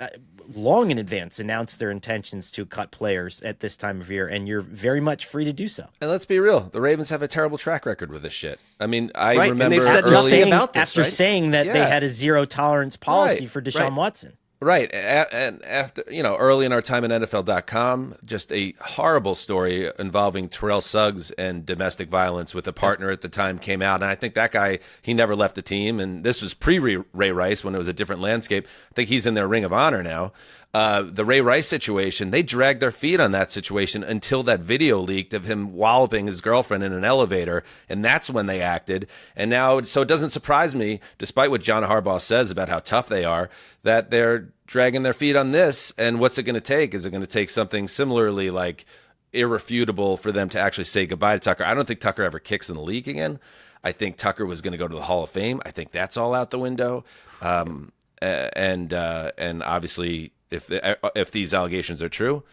long in advance announced their intentions to cut players at this time of year, and you're very much free to do so. And let's be real, the Ravens have a terrible track record with this shit. I mean, I remember and they've said nothing about this, after saying that they had a zero tolerance policy for Deshaun Watson. Right. And after, early in our time at NFL.com, just a horrible story involving Terrell Suggs and domestic violence with a partner at the time came out. And I think that guy, he never left the team. And this was pre-Ray Rice when it was a different landscape. I think he's in their Ring of Honor now. The Ray Rice situation, they dragged their feet on that situation until that video leaked of him walloping his girlfriend in an elevator. And that's when they acted. And now, so it doesn't surprise me, despite what John Harbaugh says about how tough they are, that they're dragging their feet on this. And what's it going to take? Is it going to take something similarly like irrefutable for them to actually say goodbye to Tucker? I don't think Tucker ever kicks in the league again. I think Tucker was going to go to the Hall of Fame. I think that's all out the window. And obviously, if these allegations are true,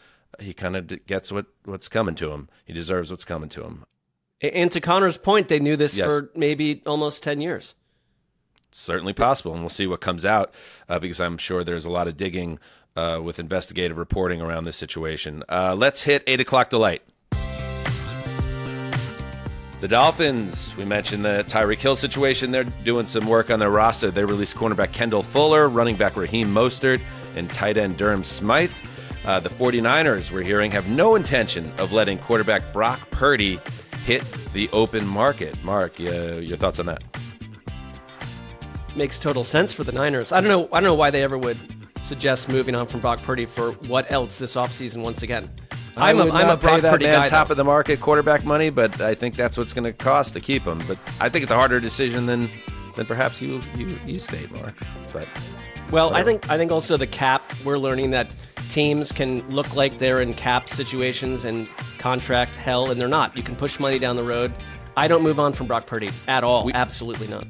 he kind of gets what's coming to him. He deserves what's coming to him. And to Connor's point, they knew this for maybe almost 10 years. Certainly possible, and we'll see what comes out because I'm sure there's a lot of digging with investigative reporting around this situation. Let's hit 8 o'clock delight. The Dolphins, we mentioned the Tyreek Hill situation. They're doing some work on their roster. They released cornerback Kendall Fuller, running back Raheem Mostert, and tight end Durham Smythe. The 49ers, we're hearing, have no intention of letting quarterback Brock Purdy hit the open market. Mark, your thoughts on that? Makes total sense for the Niners. I don't know why they ever would suggest moving on from Brock Purdy for what else this offseason once again. I'm a Brock Purdy guy. Top of the market quarterback money, but I think that's what's going to cost to keep him. But I think it's a harder decision than perhaps you state, Mark. But well, whatever. I think also the cap. We're learning that teams can look like they're in cap situations and contract hell, and they're not. You can push money down the road. I don't move on from Brock Purdy at all. Absolutely not.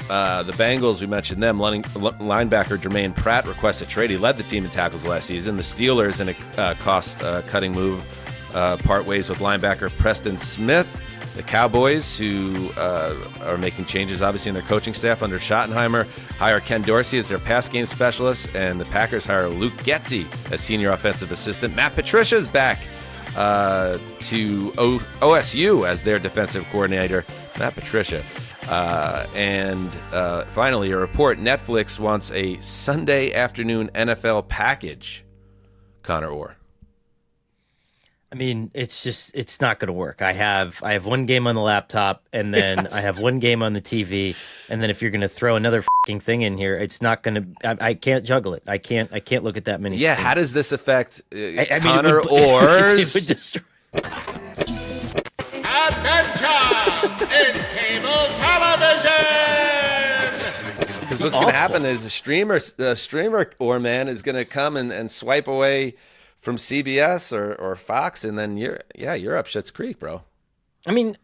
The Bengals, we mentioned them. Linebacker Jermaine Pratt requested trade. He led the team in tackles last season. The Steelers, in a cost-cutting move, part ways with linebacker Preston Smith. The Cowboys, who are making changes, obviously, in their coaching staff under Schottenheimer, hire Ken Dorsey as their pass game specialist, and the Packers hire Luke Getsy as senior offensive assistant. Matt Patricia's back to OSU as their defensive coordinator. Matt Patricia. And finally, a report, Netflix wants a Sunday afternoon NFL package. Conor Orr? I mean, it's not going to work. I have one game on the laptop, and then I have one game on the TV, and then if you're going to throw another fucking thing in here, it's not going to. I can't juggle it. I can't look at that many. Yeah, screens. how does this affect Conor Conor Orr's? It would destroy. Adventures in cable television. Because what's going to happen is a streamer Orr man is going to come and swipe away from CBS or Fox, and then you're up Schitt's Creek, bro. I mean,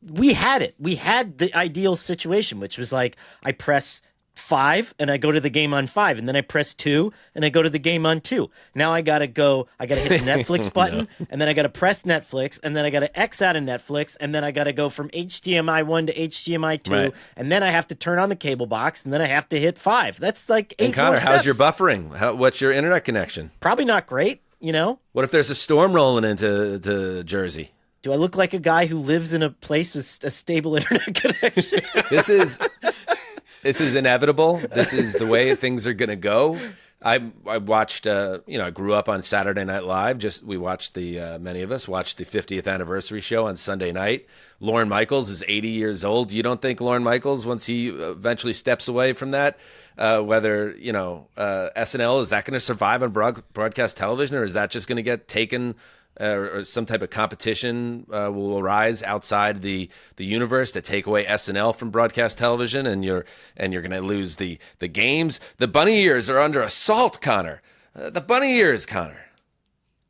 we had it. We had the ideal situation, which was like I press 5 and I go to the game on 5, and then I press 2 and I go to the game on 2. Now I gotta hit the Netflix button, and then I gotta press Netflix, and then I gotta X out of Netflix, and then I gotta go from HDMI 1 to HDMI 2, Right. and then I have to turn on the cable box, and then I have to hit 5. That's like 8 And Connor, more how's steps. your buffering? What's your internet connection? Probably not great, you know? What if there's a storm rolling into Jersey? Do I look like a guy who lives in a place with a stable internet connection? This is inevitable. This is the way things are going to go. I watched, I grew up on Saturday Night Live. We watched many of us watched the 50th anniversary show on Sunday night. Lorne Michaels is 80 years old. You don't think Lorne Michaels, once he eventually steps away from that, whether, SNL, is that going to survive on broadcast television, or is that just going to get taken, or some type of competition will arise outside the universe to take away SNL from broadcast television, and you're going to lose the games. The bunny ears are under assault, Connor. The bunny ears, Connor.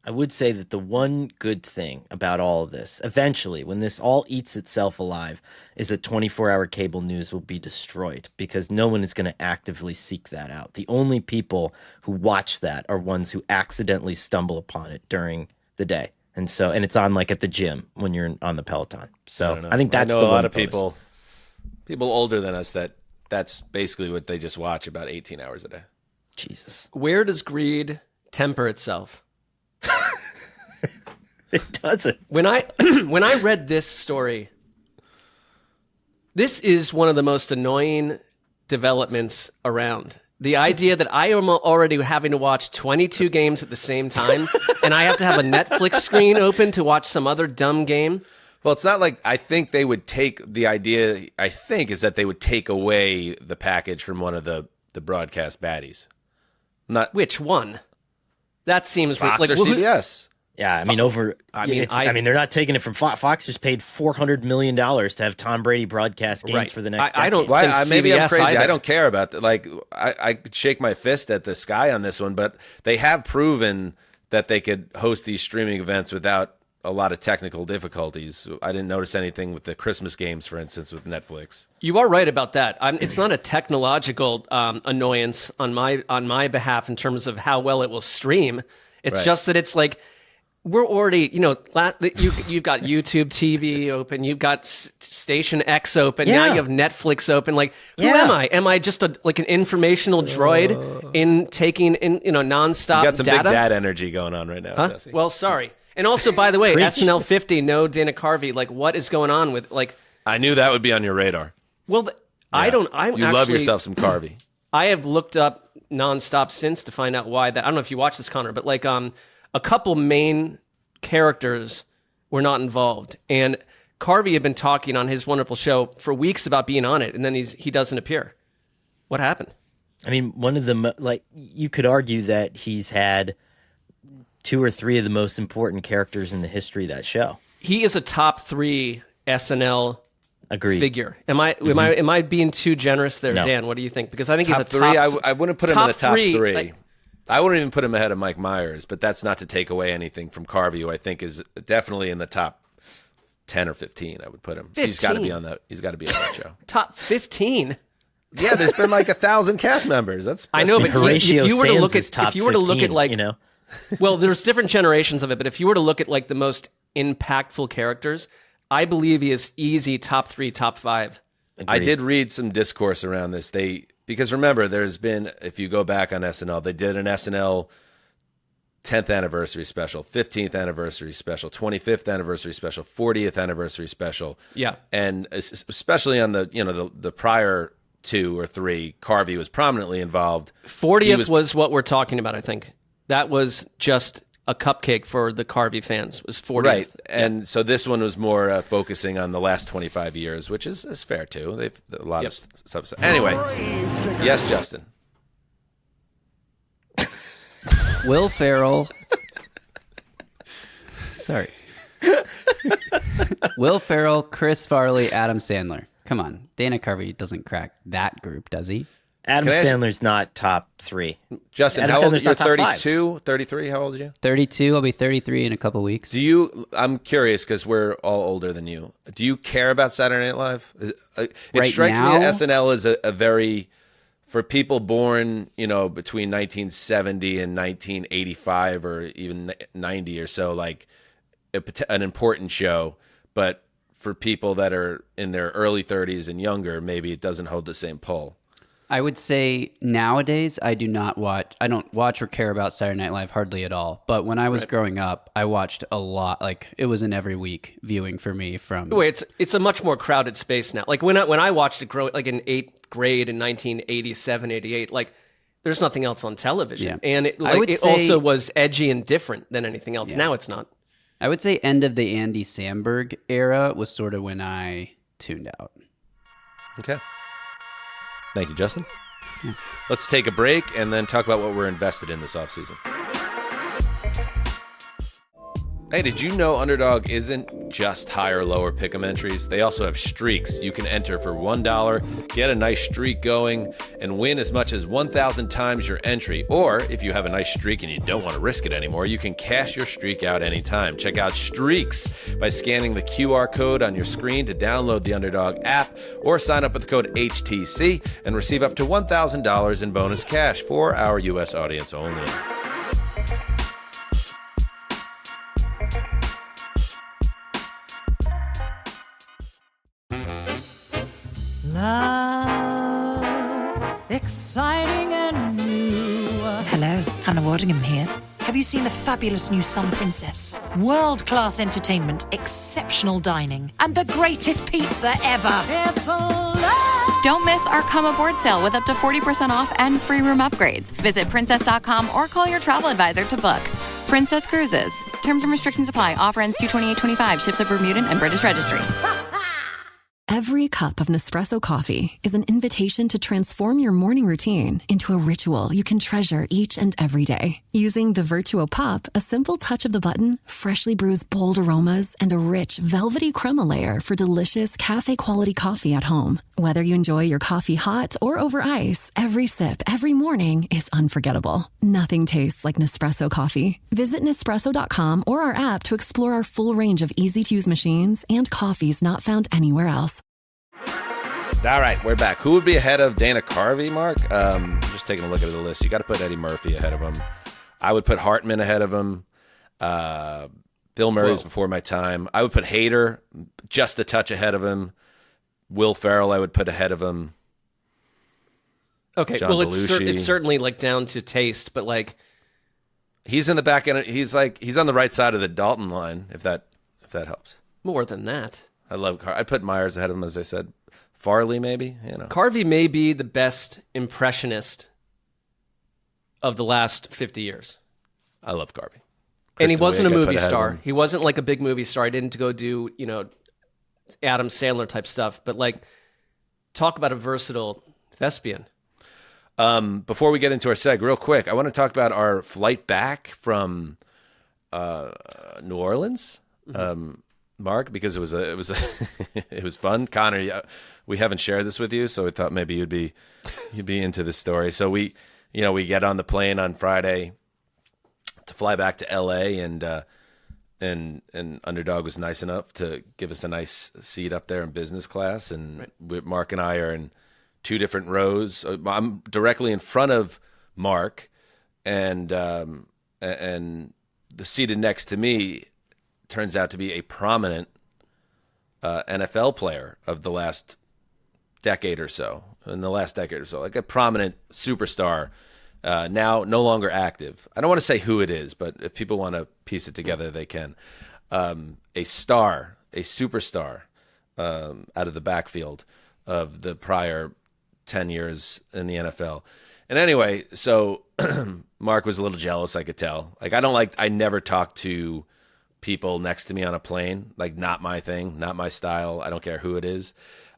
I would say that the one good thing about all of this, eventually, when this all eats itself alive, is that 24-hour cable news will be destroyed, because no one is going to actively seek that out. The only people who watch that are ones who accidentally stumble upon it during the day. And it's on like at the gym when you're on the Peloton. So I think that's I know the a lot of bonus. people older than us that's basically what they just watch about 18 hours a day. Jesus. Where does greed temper itself? It doesn't. When I read this story, this is one of the most annoying developments around. The idea that I am already having to watch 22 games at the same time, and I have to have a Netflix screen open to watch some other dumb game. Well, it's not like I think they would take the idea. I think is that they would take away the package from one of the broadcast baddies. Not which one. That seems Fox like or CBS. Yeah, I mean, they're not taking it from Fox. Fox just paid $400 million to have Tom Brady broadcast games for the next decade. I don't think maybe CBS I'm crazy. either. I don't care about that. Like, I could shake my fist at the sky on this one, but they have proven that they could host these streaming events without a lot of technical difficulties. I didn't notice anything with the Christmas games, for instance, with Netflix. You are right about that. It's not a technological annoyance on my behalf in terms of how well it will stream. It's Right. just that it's like, we're already, you've got YouTube TV open, you've got Station X open, now you have Netflix open. Like, who am I? Am I just an informational droid in taking nonstop You got some data? big dad energy going on right now, Sassy. Well, sorry. And also, by the way, Preach. SNL 50, no Dana Carvey. Like, what is going on with I knew that would be on your radar. Well, I don't. You love yourself some Carvey. I have looked up nonstop since to find out why that. I don't know if you watch this, Connor, but a couple main characters were not involved, and Carvey had been talking on his wonderful show for weeks about being on it, and then he doesn't appear. What happened? I mean, one of the you could argue that he's had 2 or 3 of the most important characters in the history of that show. He is a top 3 SNL Agreed. figure. Am I being too generous there, No. Dan? What do you think? Because I think Top he's a three. top. I wouldn't put him in the top three. like- I wouldn't even put him ahead of Mike Myers, but that's not to take away anything from Carvey, who I think is definitely in the top 10 or 15. I would put him. He's got to be on that. He's got to be on that show. Top 15. Yeah, there's been like 1,000 cast members. I know, but Horatio if you were to Sands look is at top if you were to look 15, at you know? well, there's different generations of it, but if you were to look at like the most impactful characters, I believe he is easy top 3, top 5. I did read some discourse around this. Because remember, there's been, if you go back on SNL, they did an SNL 10th anniversary special, 15th anniversary special, 25th anniversary special, 40th anniversary special. Yeah. And especially on the prior 2 or 3, Carvey was prominently involved. 40th was what we're talking about, I think. That was just a cupcake for the Carvey fans. It was 40th. Right. And so this one was more focusing on the last 25 years, which is fair too. They've a lot of stuff. Anyway, yes, Justin. Will Ferrell. Sorry. Will Ferrell, Chris Farley, Adam Sandler. Come on. Dana Carvey doesn't crack that group, does he? Adam Sandler's not top 3. Justin, Adam how old are Sandler's you? not top 32, 33? How old are you? 32. I'll be 33 in a couple weeks. I'm curious because we're all older than you. Do you care about Saturday Night Live? It Right strikes me now? that SNL is a very, for people born, between 1970 and 1985 or even 90 or so, like an important show. But for people that are in their early 30s and younger, maybe it doesn't hold the same pull. I would say nowadays I don't watch or care about Saturday Night Live hardly at all. But when I was growing up, I watched a lot. Like it was an every week viewing for me. It's a much more crowded space now. Like when I watched it grow, like in 8th grade in 1987, 88, like there's nothing else on television. Yeah. And it also was edgy and different than anything else. Yeah. Now it's not. I would say end of the Andy Samberg era was sort of when I tuned out. Okay. Thank you, Justin. Let's take a break and then talk about what we're invested in this offseason. Hey, did you know Underdog isn't just high or lower pick'em entries? They also have streaks. You can enter for $1, get a nice streak going, and win as much as 1,000 times your entry. Or if you have a nice streak and you don't want to risk it anymore, you can cash your streak out anytime. Check out Streaks by scanning the QR code on your screen to download the Underdog app or sign up with the code HTC and receive up to $1,000 in bonus cash for our U.S. audience only. Love, exciting and new. Hello, Hannah Waddingham here. Have you seen the fabulous new Sun Princess? World-class entertainment, exceptional dining, and the greatest pizza ever. It's Don't miss our Come Aboard sale with up to 40% off and free room upgrades. Visit princess.com or call your travel advisor to book. Princess Cruises. Terms and restrictions apply. Offer ends 2/28/25. Ships at Bermudan and British Registry. Every cup of Nespresso coffee is an invitation to transform your morning routine into a ritual you can treasure each and every day. Using the Virtuo Pop, a simple touch of the button freshly brews bold aromas and a rich, velvety crema layer for delicious cafe-quality coffee at home. Whether you enjoy your coffee hot or over ice, every sip, every morning is unforgettable. Nothing tastes like Nespresso coffee. Visit Nespresso.com or our app to explore our full range of easy-to-use machines and coffees not found anywhere else. All right, we're back. Who would be ahead of Dana Carvey, Mark? Just taking a look at the list. You got to put Eddie Murphy ahead of him. I would put Hartman ahead of him. Bill Murray's before my time. I would put Hader just a touch ahead of him. Will Ferrell, I would put ahead of him. Okay, John well, Belushi. it's certainly like down to taste, but like he's in the back end. He's on the right side of the Dalton line. If that helps. More than that, I love. I put Myers ahead of him, as I said. Farley, maybe. Carvey may be the best impressionist of the last 50 years. I love Carvey. And he wasn't Wiig, a movie star. He wasn't like a big movie star. He didn't go do, Adam Sandler type stuff. But like, talk about a versatile thespian. Before we get into our seg, real quick, I want to talk about our flight back from New Orleans, Mark, because it was it was fun. Connor, we haven't shared this with you, so we thought maybe you'd be into this story. So we get on the plane on Friday to fly back to LA, and Underdog was nice enough to give us a nice seat up there in business class, and Mark and I are in two different rows. I'm directly in front of Mark, and the seated next to me turns out to be a prominent NFL player of the last decade or so. Like a prominent superstar, now no longer active. I don't want to say who it is, but if people want to piece it together, they can. A superstar out of the backfield of the prior 10 years in the NFL. And anyway, so Marc was a little jealous, I could tell. Like, I never talk to people next to me on a plane. Like, not my thing, not my style. I don't care who it is.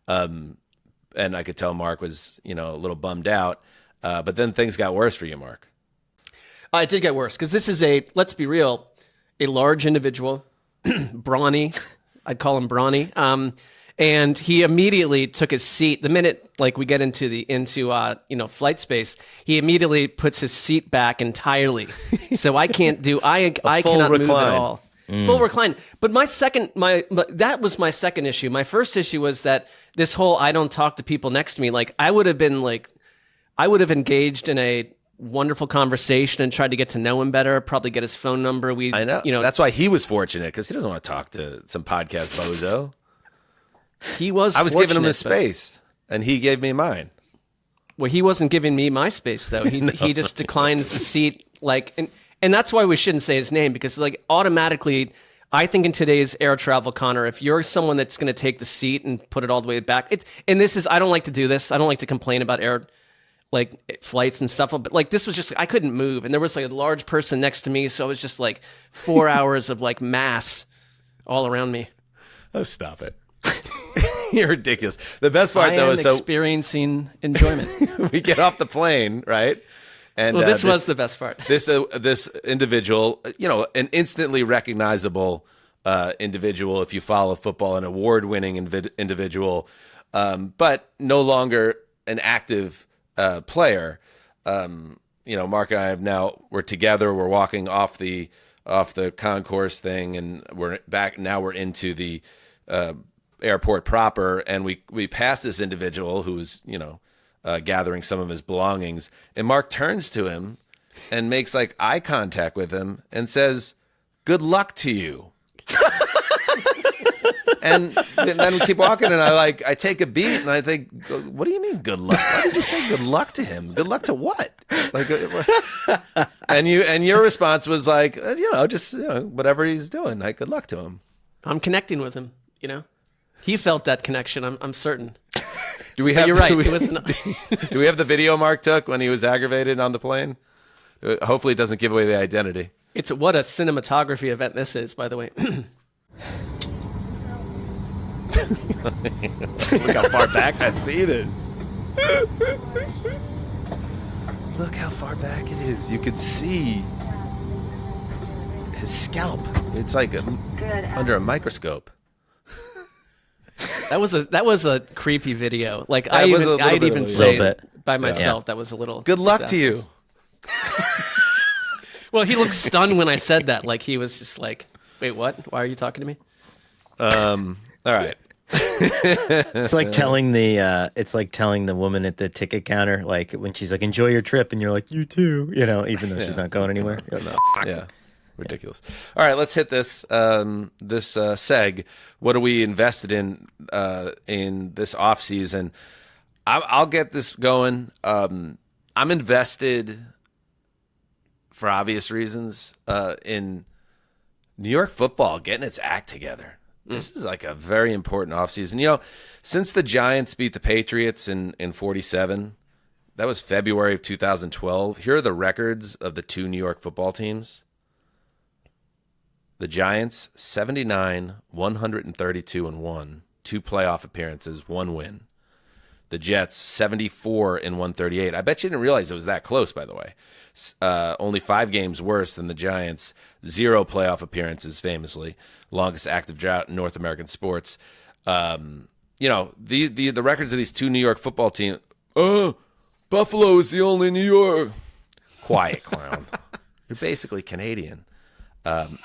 And I could tell Marc was, a little bummed out. But then things got worse for you, Marc. It did get worse because this is let's be real, a large individual, brawny. I'd call him brawny. And he immediately took his seat. The minute we get into flight space, he immediately puts his seat back entirely. So I can't do I cannot move at all. Full recline. But that was my second issue. My first issue was that this whole I don't talk to people next to me. I would have engaged in a wonderful conversation and tried to get to know him better, probably get his phone number. I know. That's why he was fortunate, because he doesn't want to talk to some podcast bozo. I was giving him his space, and he gave me mine. Well, he wasn't giving me my space, though. He just declines the seat, and that's why we shouldn't say his name, because automatically, I think in today's air travel, Connor, if you're someone that's going to take the seat and put it all the way back, I don't like to do this. I don't like to complain about air flights and stuff, but this was just, I couldn't move, and there was a large person next to me, so it was just 4 hours of mass all around me. Oh, stop it. You're ridiculous. The best part, though, is experiencing enjoyment. We get off the plane, right? And this was the best part. This individual, an instantly recognizable individual if you follow football, an award-winning individual, but no longer an active player. Marc and I we're together. We're walking off the concourse thing, and we're back. Now we're into the airport proper, and we pass this individual who's gathering some of his belongings, and Marc turns to him and makes eye contact with him and says, "Good luck to you." and then we keep walking, and I take a beat, and I think, what do you mean good luck? Why did you say good luck to him? Good luck to what? And your response was whatever he's doing, good luck to him. I'm connecting with him, He felt that connection, I'm certain. Do we have? You're right. Do we have the video Marc took when he was aggravated on the plane? Hopefully, it doesn't give away the identity. It's what a cinematography event this is, by the way. Look how far back that seat is. Look how far back it is. You could see his scalp. It's under a microscope. That was a creepy video. I'd even say it by myself. Yeah. That was a little. Good luck to you. Well, he looked stunned when I said that. He was just wait, what? Why are you talking to me? All right. It's like telling the woman at the ticket counter, when she's enjoy your trip, and you're like, you too, even though she's not going anywhere. Yeah. Ridiculous. All right, let's hit this seg. What are we invested in this offseason? I'll get this going. I'm invested, for obvious reasons, in New York football getting its act together. This is a very important offseason. Since the Giants beat the Patriots in 47, that was February of 2012. Here are the records of the two New York football teams. The Giants, 79, 132-1, 2 playoff appearances, 1 win. The Jets, 74 and 138. I bet you didn't realize it was that close, by the way. Only 5 games worse than the Giants, 0 playoff appearances, famously. Longest active drought in North American sports. The records of these two New York football teams. Buffalo is the only New York. Quiet, clown. You're basically Canadian.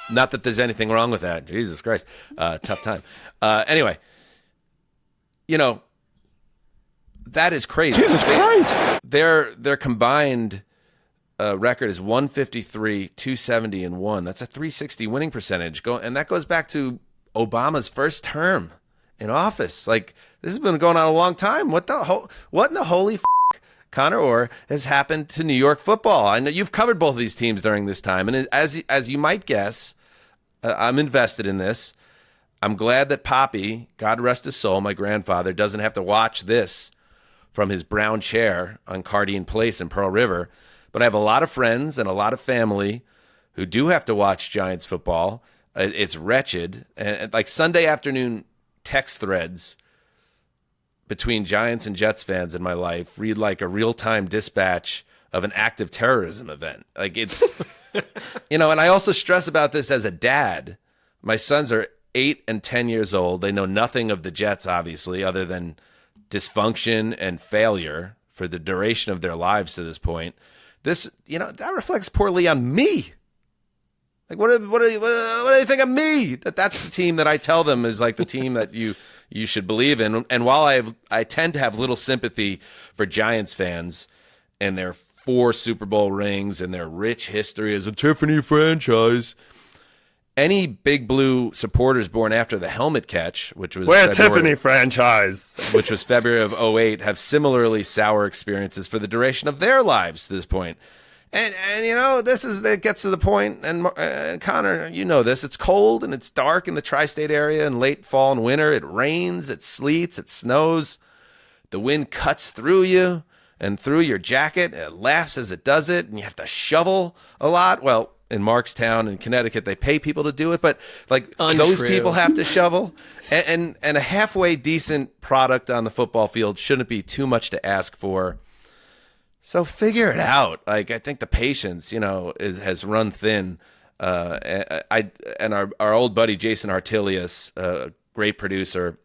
Not that there's anything wrong with that. Jesus Christ. Tough time. Anyway, that is crazy. Jesus Christ. Their combined record is 153, 270, and 1. That's a 360 winning percentage. And that goes back to Obama's first term in office. This has been going on a long time. What in the holy Conor Orr has happened to New York football? I know you've covered both of these teams during this time, and as you might guess, I'm invested in this. I'm glad that Poppy, God rest his soul, my grandfather, doesn't have to watch this from his brown chair on Cardian Place in Pearl River. but I have a lot of friends and a lot of family who do have to watch Giants football. It's wretched. And like Sunday afternoon text threads between Giants and Jets fans in my life read like a real-time dispatch of an active terrorism event. Like it's, and I also stress about this as a dad. My sons are 8 and 10 years old. They know nothing of the Jets, obviously, other than dysfunction and failure for the duration of their lives to this point. This, that reflects poorly on me. Like, what do you think of me? That's the team that I tell them is like the team that you should believe in. And while I tend to have little sympathy for Giants fans and their 4 Super Bowl rings and their rich history as a Tiffany franchise, any Big Blue supporters born after the helmet catch, which was Tiffany franchise, which was February of 2008, have similarly sour experiences for the duration of their lives to this point. And it gets to the point, and Connor, you know this, it's cold and it's dark in the tri-state area in late fall and winter. It rains, it sleets, it snows. The wind cuts through you and through your jacket, and it laughs as it does it, and you have to shovel a lot. Well, in Markstown in Connecticut, they pay people to do it, but like those people have to shovel. And a halfway decent product on the football field shouldn't be too much to ask for. So figure it out. Like, I think the patience, has run thin. And our old buddy Jason Artilius, a great producer,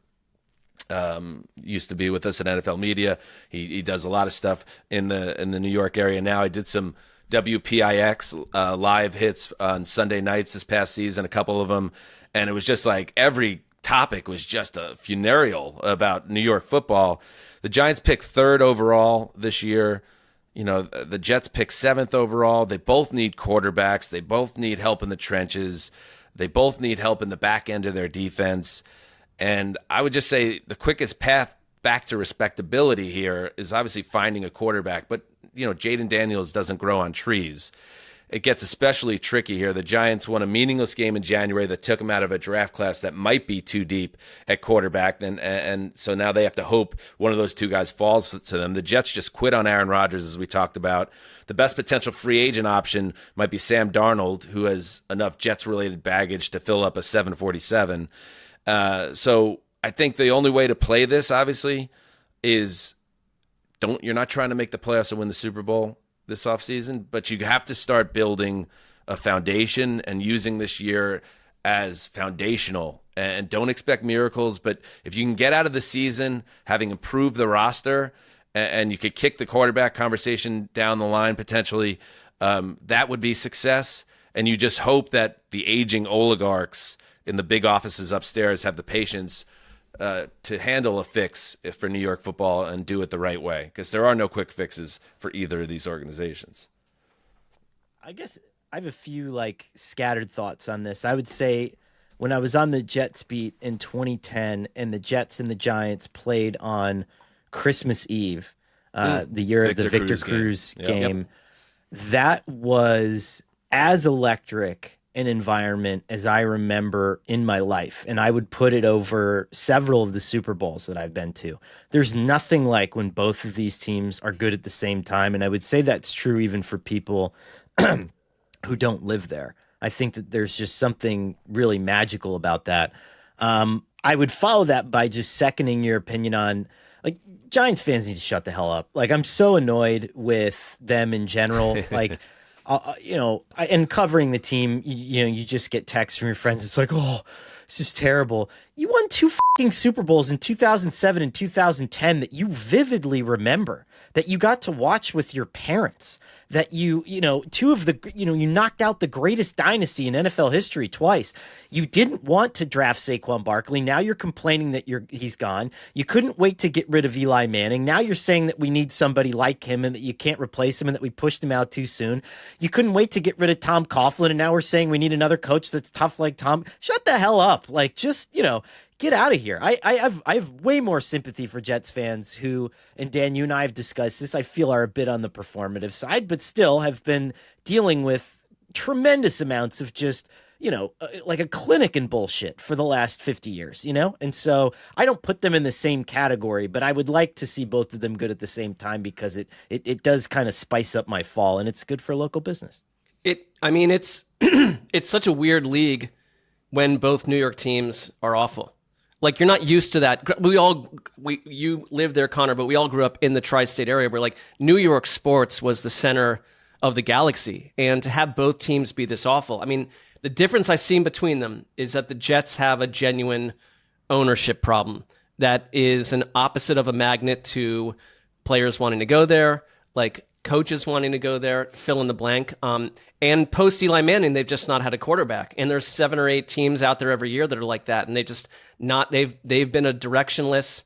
used to be with us at NFL Media. He does a lot of stuff in the New York area now. I did some WPIX live hits on Sunday nights this past season, a couple of them, and it was just like every topic was just a funereal about New York football. The Giants picked 3rd overall this year. The Jets pick 7th overall. They both need quarterbacks. They both need help in the trenches. They both need help in the back end of their defense. And I would just say the quickest path back to respectability here is obviously finding a quarterback. But, Jaden Daniels doesn't grow on trees. It gets especially tricky here. The Giants won a meaningless game in January that took them out of a draft class that might be too deep at quarterback. And so now they have to hope one of those 2 guys falls to them. The Jets just quit on Aaron Rodgers, as we talked about. The best potential free agent option might be Sam Darnold, who has enough Jets-related baggage to fill up a 747. So I think the only way to play this, obviously, is you're not trying to make the playoffs and win the Super Bowl this offseason, but you have to start building a foundation and using this year as foundational. And don't expect miracles, but if you can get out of the season having improved the roster and you could kick the quarterback conversation down the line potentially, that would be success. And you just hope that the aging oligarchs in the big offices upstairs have the patience to handle a fix for New York football and do it the right way, because there are no quick fixes for either of these organizations. I guess I have a few scattered thoughts on this. I would say when I was on the Jets beat in 2010 and the Jets and the Giants played on Christmas Eve, the year of the Victor Cruz game, that was as electric an environment as I remember in my life. And I would put it over several of the Super Bowls that I've been to. There's nothing like when both of these teams are good at the same time. And I would say that's true even for people who don't live there. I think that there's just something really magical about that. I would follow that by just seconding your opinion on, Giants fans need to shut the hell up. I'm so annoyed with them in general. And covering the team, you just get texts from your friends. It's like, oh, this is terrible. You won 2 fucking Super Bowls in 2007 and 2010 that you vividly remember, that you got to watch with your parents, that you knocked out the greatest dynasty in NFL history twice. You didn't want to draft Saquon Barkley. Now you're complaining that he's gone. You couldn't wait to get rid of Eli Manning. Now you're saying that we need somebody like him and that you can't replace him and that we pushed him out too soon. You couldn't wait to get rid of Tom Coughlin, and now we're saying we need another coach that's tough like Tom. Shut the hell up. Get out of here. I have way more sympathy for Jets fans who, and Dan, you and I have discussed this, I feel are a bit on the performative side, but still have been dealing with tremendous amounts of just like a clinic in bullshit for the last 50 years, And so I don't put them in the same category, but I would like to see both of them good at the same time because it does kind of spice up my fall, and it's good for local business. It's it's such a weird league when both New York teams are awful. Like, you're not used to that. You live there, Connor, but we all grew up in the tri-state area where, like, New York sports was the center of the galaxy. And to have both teams be this awful, the difference I see between them is that the Jets have a genuine ownership problem that is an opposite of a magnet to players wanting to go there, like coaches wanting to go there, fill in the blank. And post Eli Manning, they've just not had a quarterback. And there's 7 or 8 teams out there every year that are like that. And they've been a directionless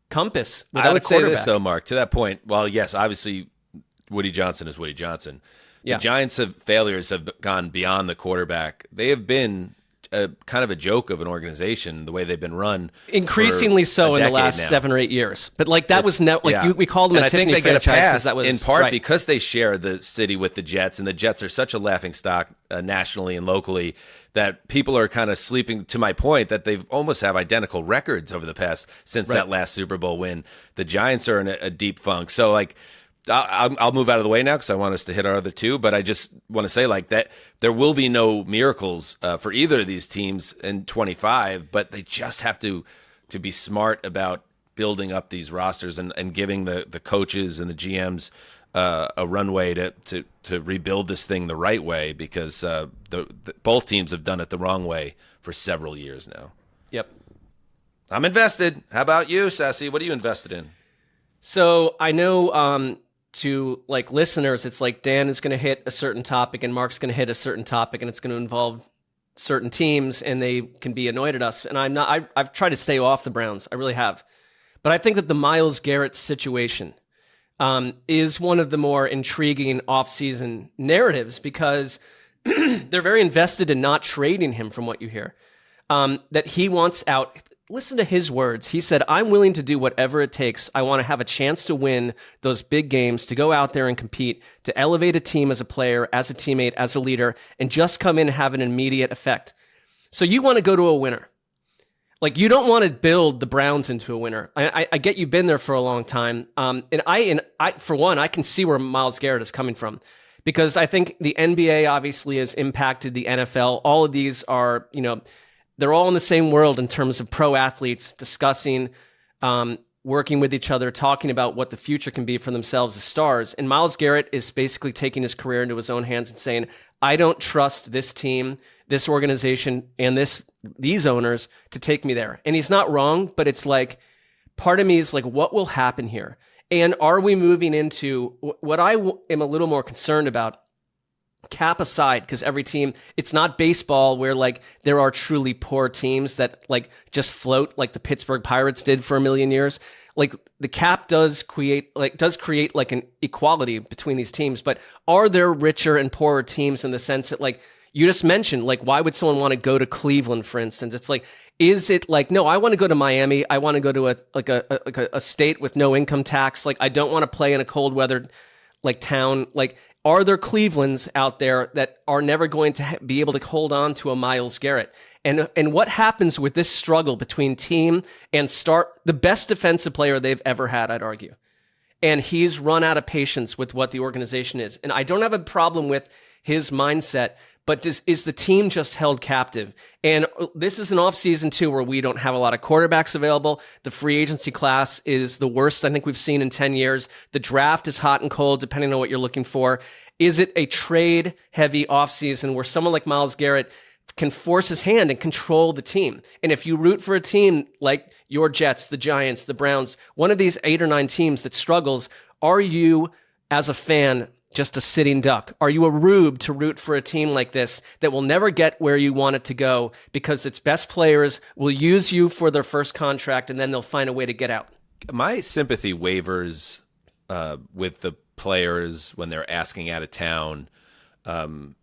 compass without I would a quarterback. say this, though, Mark, to that point, while, yes, obviously Woody Johnson is Woody Johnson, the Giants' failures have gone beyond the quarterback. They have been kind of a joke of an organization, the way they've been run. Increasingly so in the last 7 or 8 years. But we called them a Tiffany franchise. And I think they get a pass in part right. because they share the city with the Jets, and the Jets are such a laughingstock nationally and locally that people are kind of sleeping, to my point, that they've almost have identical records over the past, since that last Super Bowl win. The Giants are in a deep funk. So, like, I'll move out of the way now because I want us to hit our other two, but I just want to say, like, that there will be no miracles for either of these teams in 25, but they just have to be smart about building up these rosters and giving the coaches and the GMs a runway to rebuild this thing the right way, because both teams have done it the wrong way for several years now. Yep. I'm invested. How about you, Sassy? What are you invested in? So I know to like listeners, it's like Dan is going to hit a certain topic and Mark's going to hit a certain topic, and it's going to involve certain teams, and they can be annoyed at us. And I've tried to stay off the Browns. I really have. But I think that the Myles Garrett situation is one of the more intriguing offseason narratives, because they're very invested in not trading him, from what you hear. That he wants out. Listen to his words. He said, "I'm willing to do whatever it takes. I want to have a chance to win those big games, to go out there and compete, to elevate a team as a player, as a teammate, as a leader, and just come in and have an immediate effect." So you want to go to a winner. Like, you don't want to build the Browns into a winner. I get you've been there for a long time. And I, for one, I can see where Myles Garrett is coming from, because I think the NBA obviously has impacted the NFL. All of these are, they're all in the same world in terms of pro athletes discussing, working with each other, talking about what the future can be for themselves as stars. And Myles Garrett is basically taking his career into his own hands and saying, I don't trust this team, this organization, and these owners to take me there. And he's not wrong, but it's like, part of me is like, what will happen here? And are we moving into what I am a little more concerned about? Cap aside, because every team, it's not baseball where like there are truly poor teams that like just float like the Pittsburgh Pirates did for a million years. Like, the cap does create like an equality between these teams, but are there richer and poorer teams in the sense that, like you just mentioned, like, why would someone want to go to Cleveland, for instance? It's like, is it like, no, I want to go to Miami. I want to go to a state with no income tax. Like, I don't want to play in a cold weather like town. Like, are there Clevelands out there that are never going to be able to hold on to a Myles Garrett? And what happens with this struggle between team and the best defensive player they've ever had, I'd argue. And he's run out of patience with what the organization is. And I don't have a problem with his mindset, but is the team just held captive? And this is an offseason, too, where we don't have a lot of quarterbacks available. The free agency class is the worst I think we've seen in 10 years. The draft is hot and cold, depending on what you're looking for. Is it a trade-heavy offseason where someone like Myles Garrett can force his hand and control the team? And if you root for a team like your Jets, the Giants, the Browns, one of these 8 or 9 teams that struggles, are you, as a fan, just a sitting duck? Are you a rube to root for a team like this that will never get where you want it to go because its best players will use you for their first contract and then they'll find a way to get out? My sympathy wavers with the players when they're asking out of town,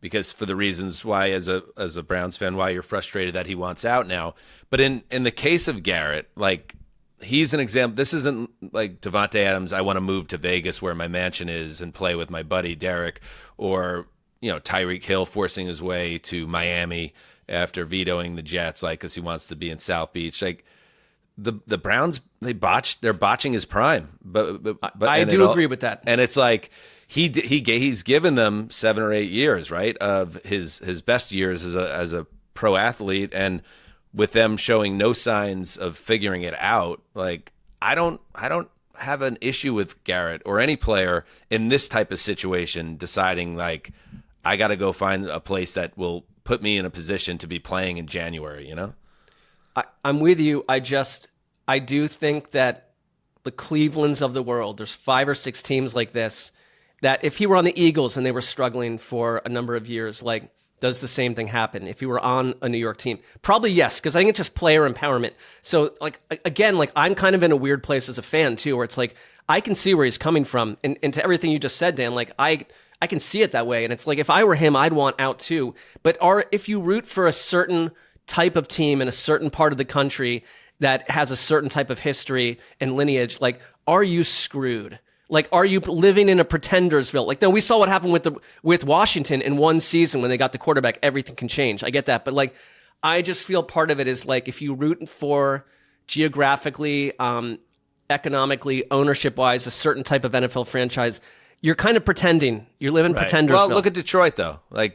because for the reasons why, as a Browns fan, why you're frustrated that he wants out now. But in the case of Garrett, like, he's an example. This isn't like Devontae Adams, I want to move to Vegas where my mansion is and play with my buddy Derek, or Tyreek Hill forcing his way to Miami after vetoing the Jets, like, because he wants to be in South Beach. Like, the Browns, they're botching his prime. But I do agree with that. And it's like he's given them 7 or 8 years, right, of his best years as a pro athlete, and with them showing no signs of figuring it out, like, I don't have an issue with Garrett or any player in this type of situation deciding, like, I got to go find a place that will put me in a position to be playing in January, I'm with you. I do think that the Clevelands of the world, there's 5 or 6 teams like this, that if he were on the Eagles and they were struggling for a number of years, like, does the same thing happen? If he were on a New York team? Probably yes, because I think it's just player empowerment. So, like, again, like, I'm kind of in a weird place as a fan, too, where it's like, I can see where he's coming from. And to everything you just said, Dan, like, I can see it that way. And it's like, if I were him, I'd want out, too. But if you root for a certain type of team in a certain part of the country that has a certain type of history and lineage, like, are you screwed? Like, are you living in a pretendersville? Like, no, we saw what happened with Washington in one season when they got the quarterback. Everything can change. I get that. But, like, I just feel part of it is, like, if you root for geographically, economically, ownership-wise, a certain type of NFL franchise, you're kind of pretending. You're living pretendersville. Well, look at Detroit, though. Like,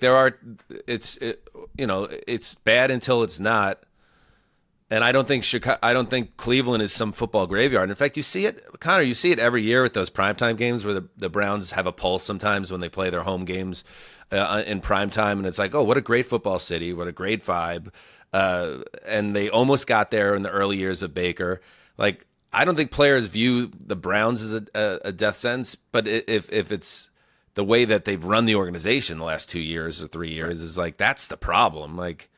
it's bad until it's not. And I don't think Cleveland is some football graveyard. In fact, you see it, Connor, you see it every year with those primetime games where the Browns have a pulse sometimes when they play their home games in primetime. And it's like, oh, what a great football city. What a great vibe. And they almost got there in the early years of Baker. Like, I don't think players view the Browns as a death sentence, but if it's the way that they've run the organization the last 2 years or 3 years, is like, that's the problem. Like,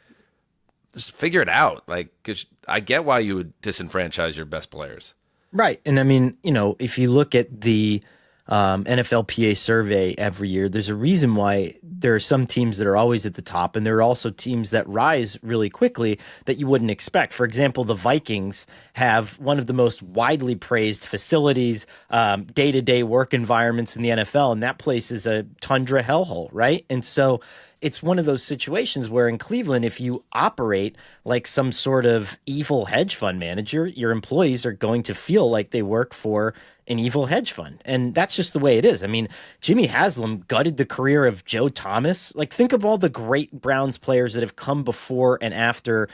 just figure it out. Like, 'cause I get why you would disenfranchise your best players. Right. And I mean, if you look at the NFLPA survey every year, there's a reason why there are some teams that are always at the top, and there are also teams that rise really quickly that you wouldn't expect. For example, the Vikings have one of the most widely praised facilities, day-to-day work environments in the NFL, and that place is a tundra hellhole, right? And so it's one of those situations where in Cleveland, if you operate like some sort of evil hedge fund manager, your employees are going to feel like they work for an evil hedge fund. And that's just the way it is. I mean, Jimmy Haslam gutted the career of Joe Thomas. Like, think of all the great Browns players that have come before and after.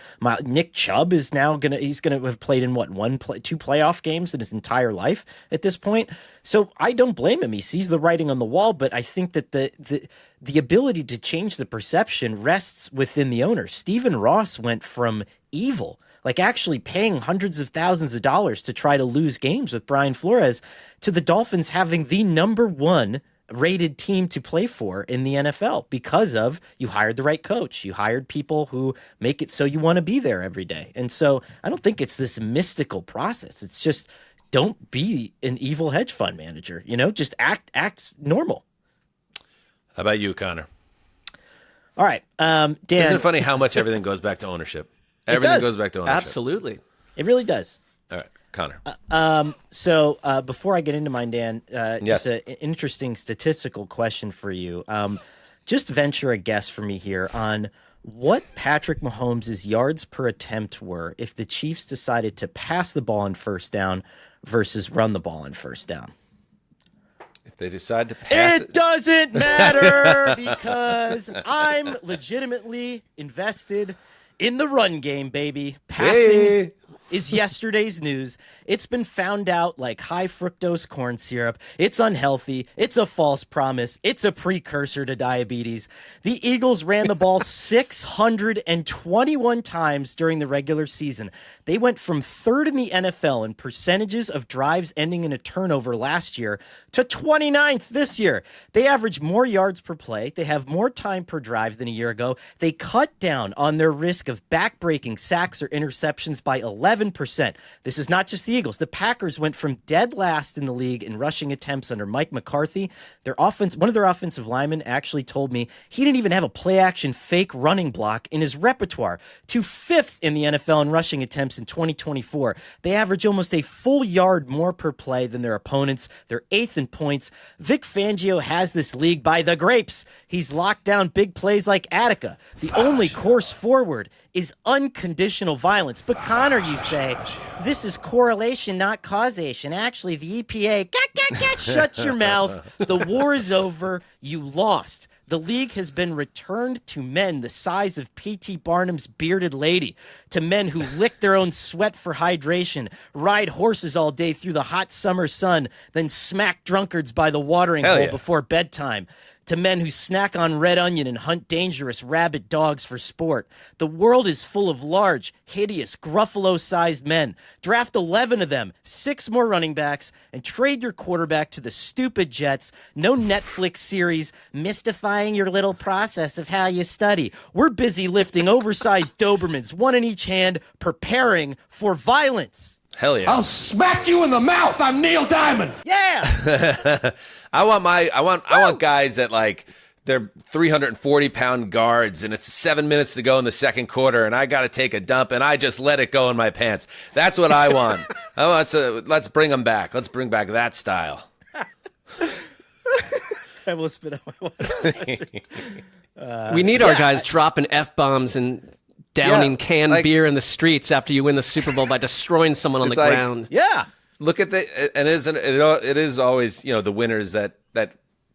Nick Chubb is now he's going to have played in two playoff games in his entire life at this point. So I don't blame him. He sees the writing on the wall, but I think that the ability to change the perception rests within the owner. Stephen Ross went from evil, like actually paying hundreds of thousands of dollars to try to lose games with Brian Flores, to the Dolphins having the #1 rated team to play for in the NFL because of you hired the right coach. You hired people who make it so you want to be there every day. And so I don't think it's this mystical process. It's just, don't be an evil hedge fund manager, just act normal. How about you, Connor? All right. Dan. Isn't it funny how much everything goes back to ownership? Everything goes back to ownership. Absolutely. It really does. All right, Connor. So before I get into mine, Dan, Yes. just an interesting statistical question for you. Just venture a guess for me here on what Patrick Mahomes' yards per attempt were if the Chiefs decided to pass the ball on first down versus run the ball on first down. If they decide to pass it doesn't matter because I'm legitimately invested in the run game, baby. Passing is yesterday's news. It's been found out like high fructose corn syrup. It's unhealthy. It's a false promise. It's a precursor to diabetes. The Eagles ran the ball 621 times during the regular season. They went from 3rd in the NFL in percentages of drives ending in a turnover last year to 29th this year. They average more yards per play. They have more time per drive than a year ago. They cut down on their risk of back-breaking sacks or interceptions by 11 11%. This is not just the Eagles. The Packers went from dead last in the league in rushing attempts under Mike McCarthy. One of their offensive linemen actually told me he didn't even have a play-action fake running block in his repertoire, to 5th in the NFL in rushing attempts in 2024. They average almost a full yard more per play than their opponents. They're 8th in points. Vic Fangio has this league by the grapes. He's locked down big plays like Attica. The only course forward is unconditional violence. But Connor, you say, this is correlation, not causation. Actually, the EPA, shut your mouth. The war is over. You lost. The league has been returned to men the size of P.T. Barnum's bearded lady, to men who lick their own sweat for hydration, ride horses all day through the hot summer sun, then smack drunkards by the watering hole before bedtime, to men who snack on red onion and hunt dangerous rabid dogs for sport. The world is full of large, hideous, Gruffalo-sized men. Draft 11 of them, 6 more running backs, and trade your quarterback to the stupid Jets. No Netflix series mystifying your little process of how you study. We're busy lifting oversized Dobermans, one in each hand, preparing for violence. Hell yeah. I'll smack you in the mouth. I'm Neil Diamond. Yeah. I want guys that like they're 340-pound guards and it's 7 minutes to go in the second quarter and I got to take a dump and I just let it go in my pants. That's what I want. Let's bring them back. Let's bring back that style. I will spit out my water. We need our guys dropping F-bombs and downing canned beer in the streets after you win the Super Bowl by destroying someone on the ground. Yeah. Look at it is always, the winners that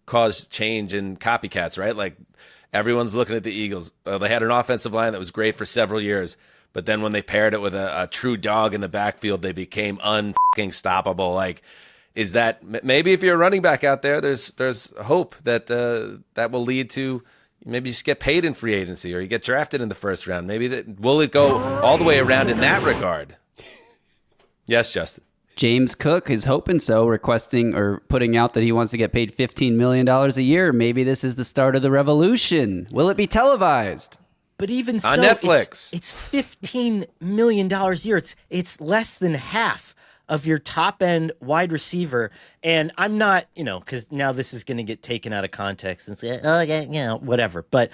cause change in copycats, right? Like everyone's looking at the Eagles. They had an offensive line that was great for several years, but then when they paired it with a true dog in the backfield, they became unstoppable. Like, is that maybe if you're a running back out there, there's hope that that will lead to maybe you just get paid in free agency or you get drafted in the first round. Maybe will it go all the way around in that regard? Yes, Justin. James Cook is hoping so, requesting or putting out that he wants to get paid $15 million a year. Maybe this is the start of the revolution. Will it be televised? But even so, on Netflix, it's $15 million a year. It's less than half of your top end wide receiver. And I'm not, because now this is going to get taken out of context and say, oh yeah, whatever. But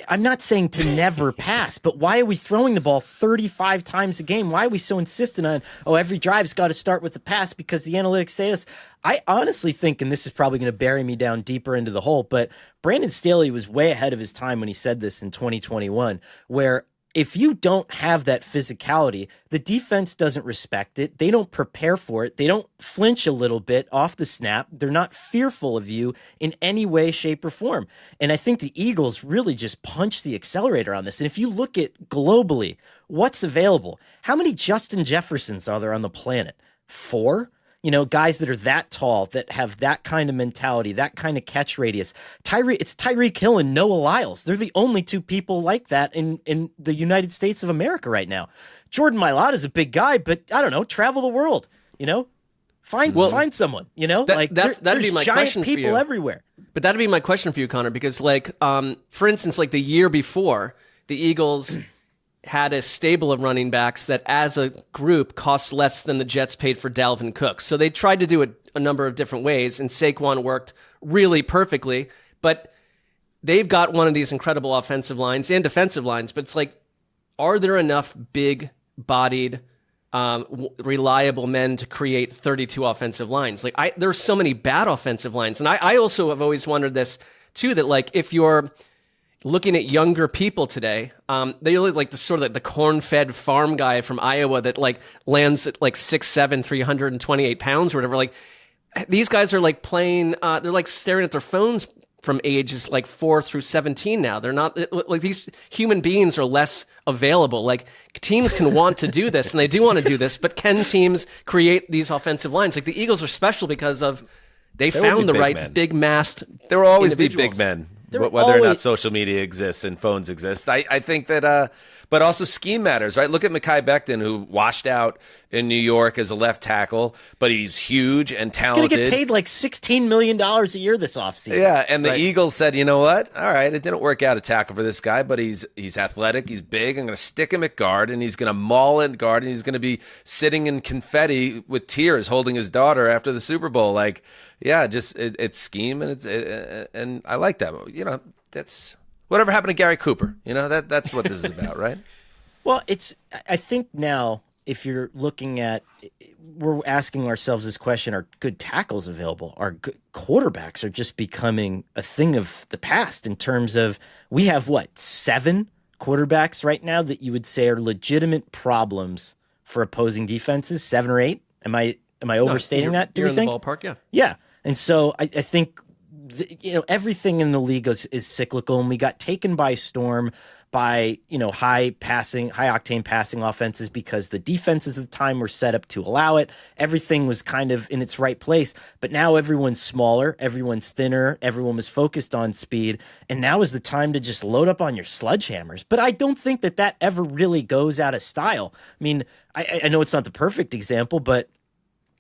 I'm not saying to never pass, but why are we throwing the ball 35 times a game? Why are we so insistent on, every drive's got to start with the pass because the analytics say this? I honestly think, and this is probably going to bury me down deeper into the hole, but Brandon Staley was way ahead of his time when he said this in 2021, where if you don't have that physicality, the defense doesn't respect it. They don't prepare for it. They don't flinch a little bit off the snap. They're not fearful of you in any way, shape, or form. And I think the Eagles really just punched the accelerator on this. And if you look at globally, what's available? How many Justin Jeffersons are there on the planet? 4? Guys that are that tall, that have that kind of mentality, that kind of catch radius. It's Tyreek Hill and Noah Lyles. They're the only 2 people like that in the United States of America right now. Jordan Mailata is a big guy, but I don't know, travel the world, Find someone, that'd be my giant question for people you. Everywhere. But that'd be my question for you, Connor, because for instance, the year before, the Eagles had a stable of running backs that as a group cost less than the Jets paid for Dalvin Cook. So they tried to do it a number of different ways, and Saquon worked really perfectly. But they've got one of these incredible offensive lines and defensive lines. But it's are there enough big-bodied, reliable men to create 32 offensive lines? There are so many bad offensive lines. And I also have always wondered this, too, that if you're looking at younger people today, they look like the corn-fed farm guy from Iowa that lands at 6'7", 328 pounds or whatever. These guys are playing. They're staring at their phones from ages 4 through 17 now. They're not these human beings are less available. Teams can want to do this and they do want to do this, but can teams create these offensive lines? The Eagles are special because they found the right big massed. There will always be big men. Whether or not social media exists and phones exist. I think that, But also scheme matters, right? Look at Mekhi Becton, who washed out in New York as a left tackle, but he's huge and talented. He's going to get paid like $16 million a year this offseason. Yeah, and the Eagles said, you know what? All right, it didn't work out a tackle for this guy, but he's athletic, he's big. I'm going to stick him at guard, and he's going to maul at guard, and he's going to be sitting in confetti with tears holding his daughter after the Super Bowl. Like, yeah, just it's scheme, and and I like that. You know, that's whatever happened to Gary Cooper. You know, that's what this is about, right? Well, I think now, if you're looking at, we're asking ourselves this question, are good tackles available? Are good quarterbacks are just becoming a thing of the past in terms of, we have, 7 quarterbacks right now that you would say are legitimate problems for opposing defenses? 7 or 8? Am I overstating that? Do you think? You're in the ballpark, yeah. Yeah. And so I think, everything in the league is cyclical, and we got taken by storm by, high octane passing offenses because the defenses at the time were set up to allow it. Everything was kind of in its right place, but now everyone's smaller, everyone's thinner, everyone was focused on speed, and now is the time to just load up on your sledgehammers. But I don't think that ever really goes out of style. I mean, I know it's not the perfect example, but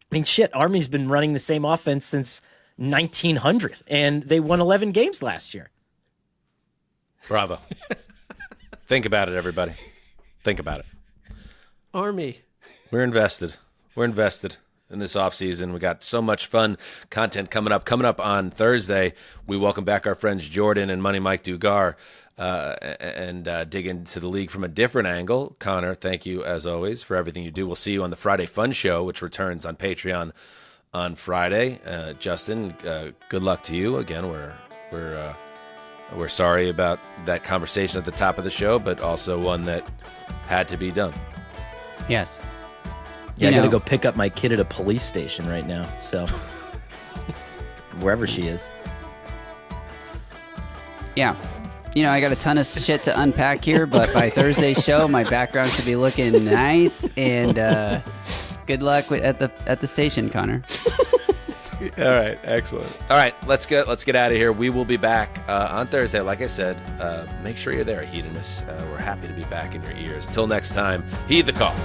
I mean, shit, Army's been running the same offense since 1900, and they won 11 games last year. Bravo. Think about it, everybody. Think about it. Army. We're invested. We're invested in this offseason. We got so much fun content coming up. Coming up on Thursday, we welcome back our friends Jordan and Money Mike Dugar and dig into the league from a different angle. Connor, thank you, as always, for everything you do. We'll see you on the Friday Fun Show, which returns on Patreon on Friday. Justin, good luck to you. Again, we're sorry about that conversation at the top of the show, but also one that had to be done. Yes. Yeah, I got to go pick up my kid at a police station right now. So wherever she is. Yeah. I got a ton of shit to unpack here, but by Thursday's show, my background should be looking nice. And good luck at the station, Connor. All right, excellent. All right, let's get out of here. We will be back on Thursday. Like I said, make sure you're there, Hedonists. We're happy to be back in your ears. Till next time, heed the call.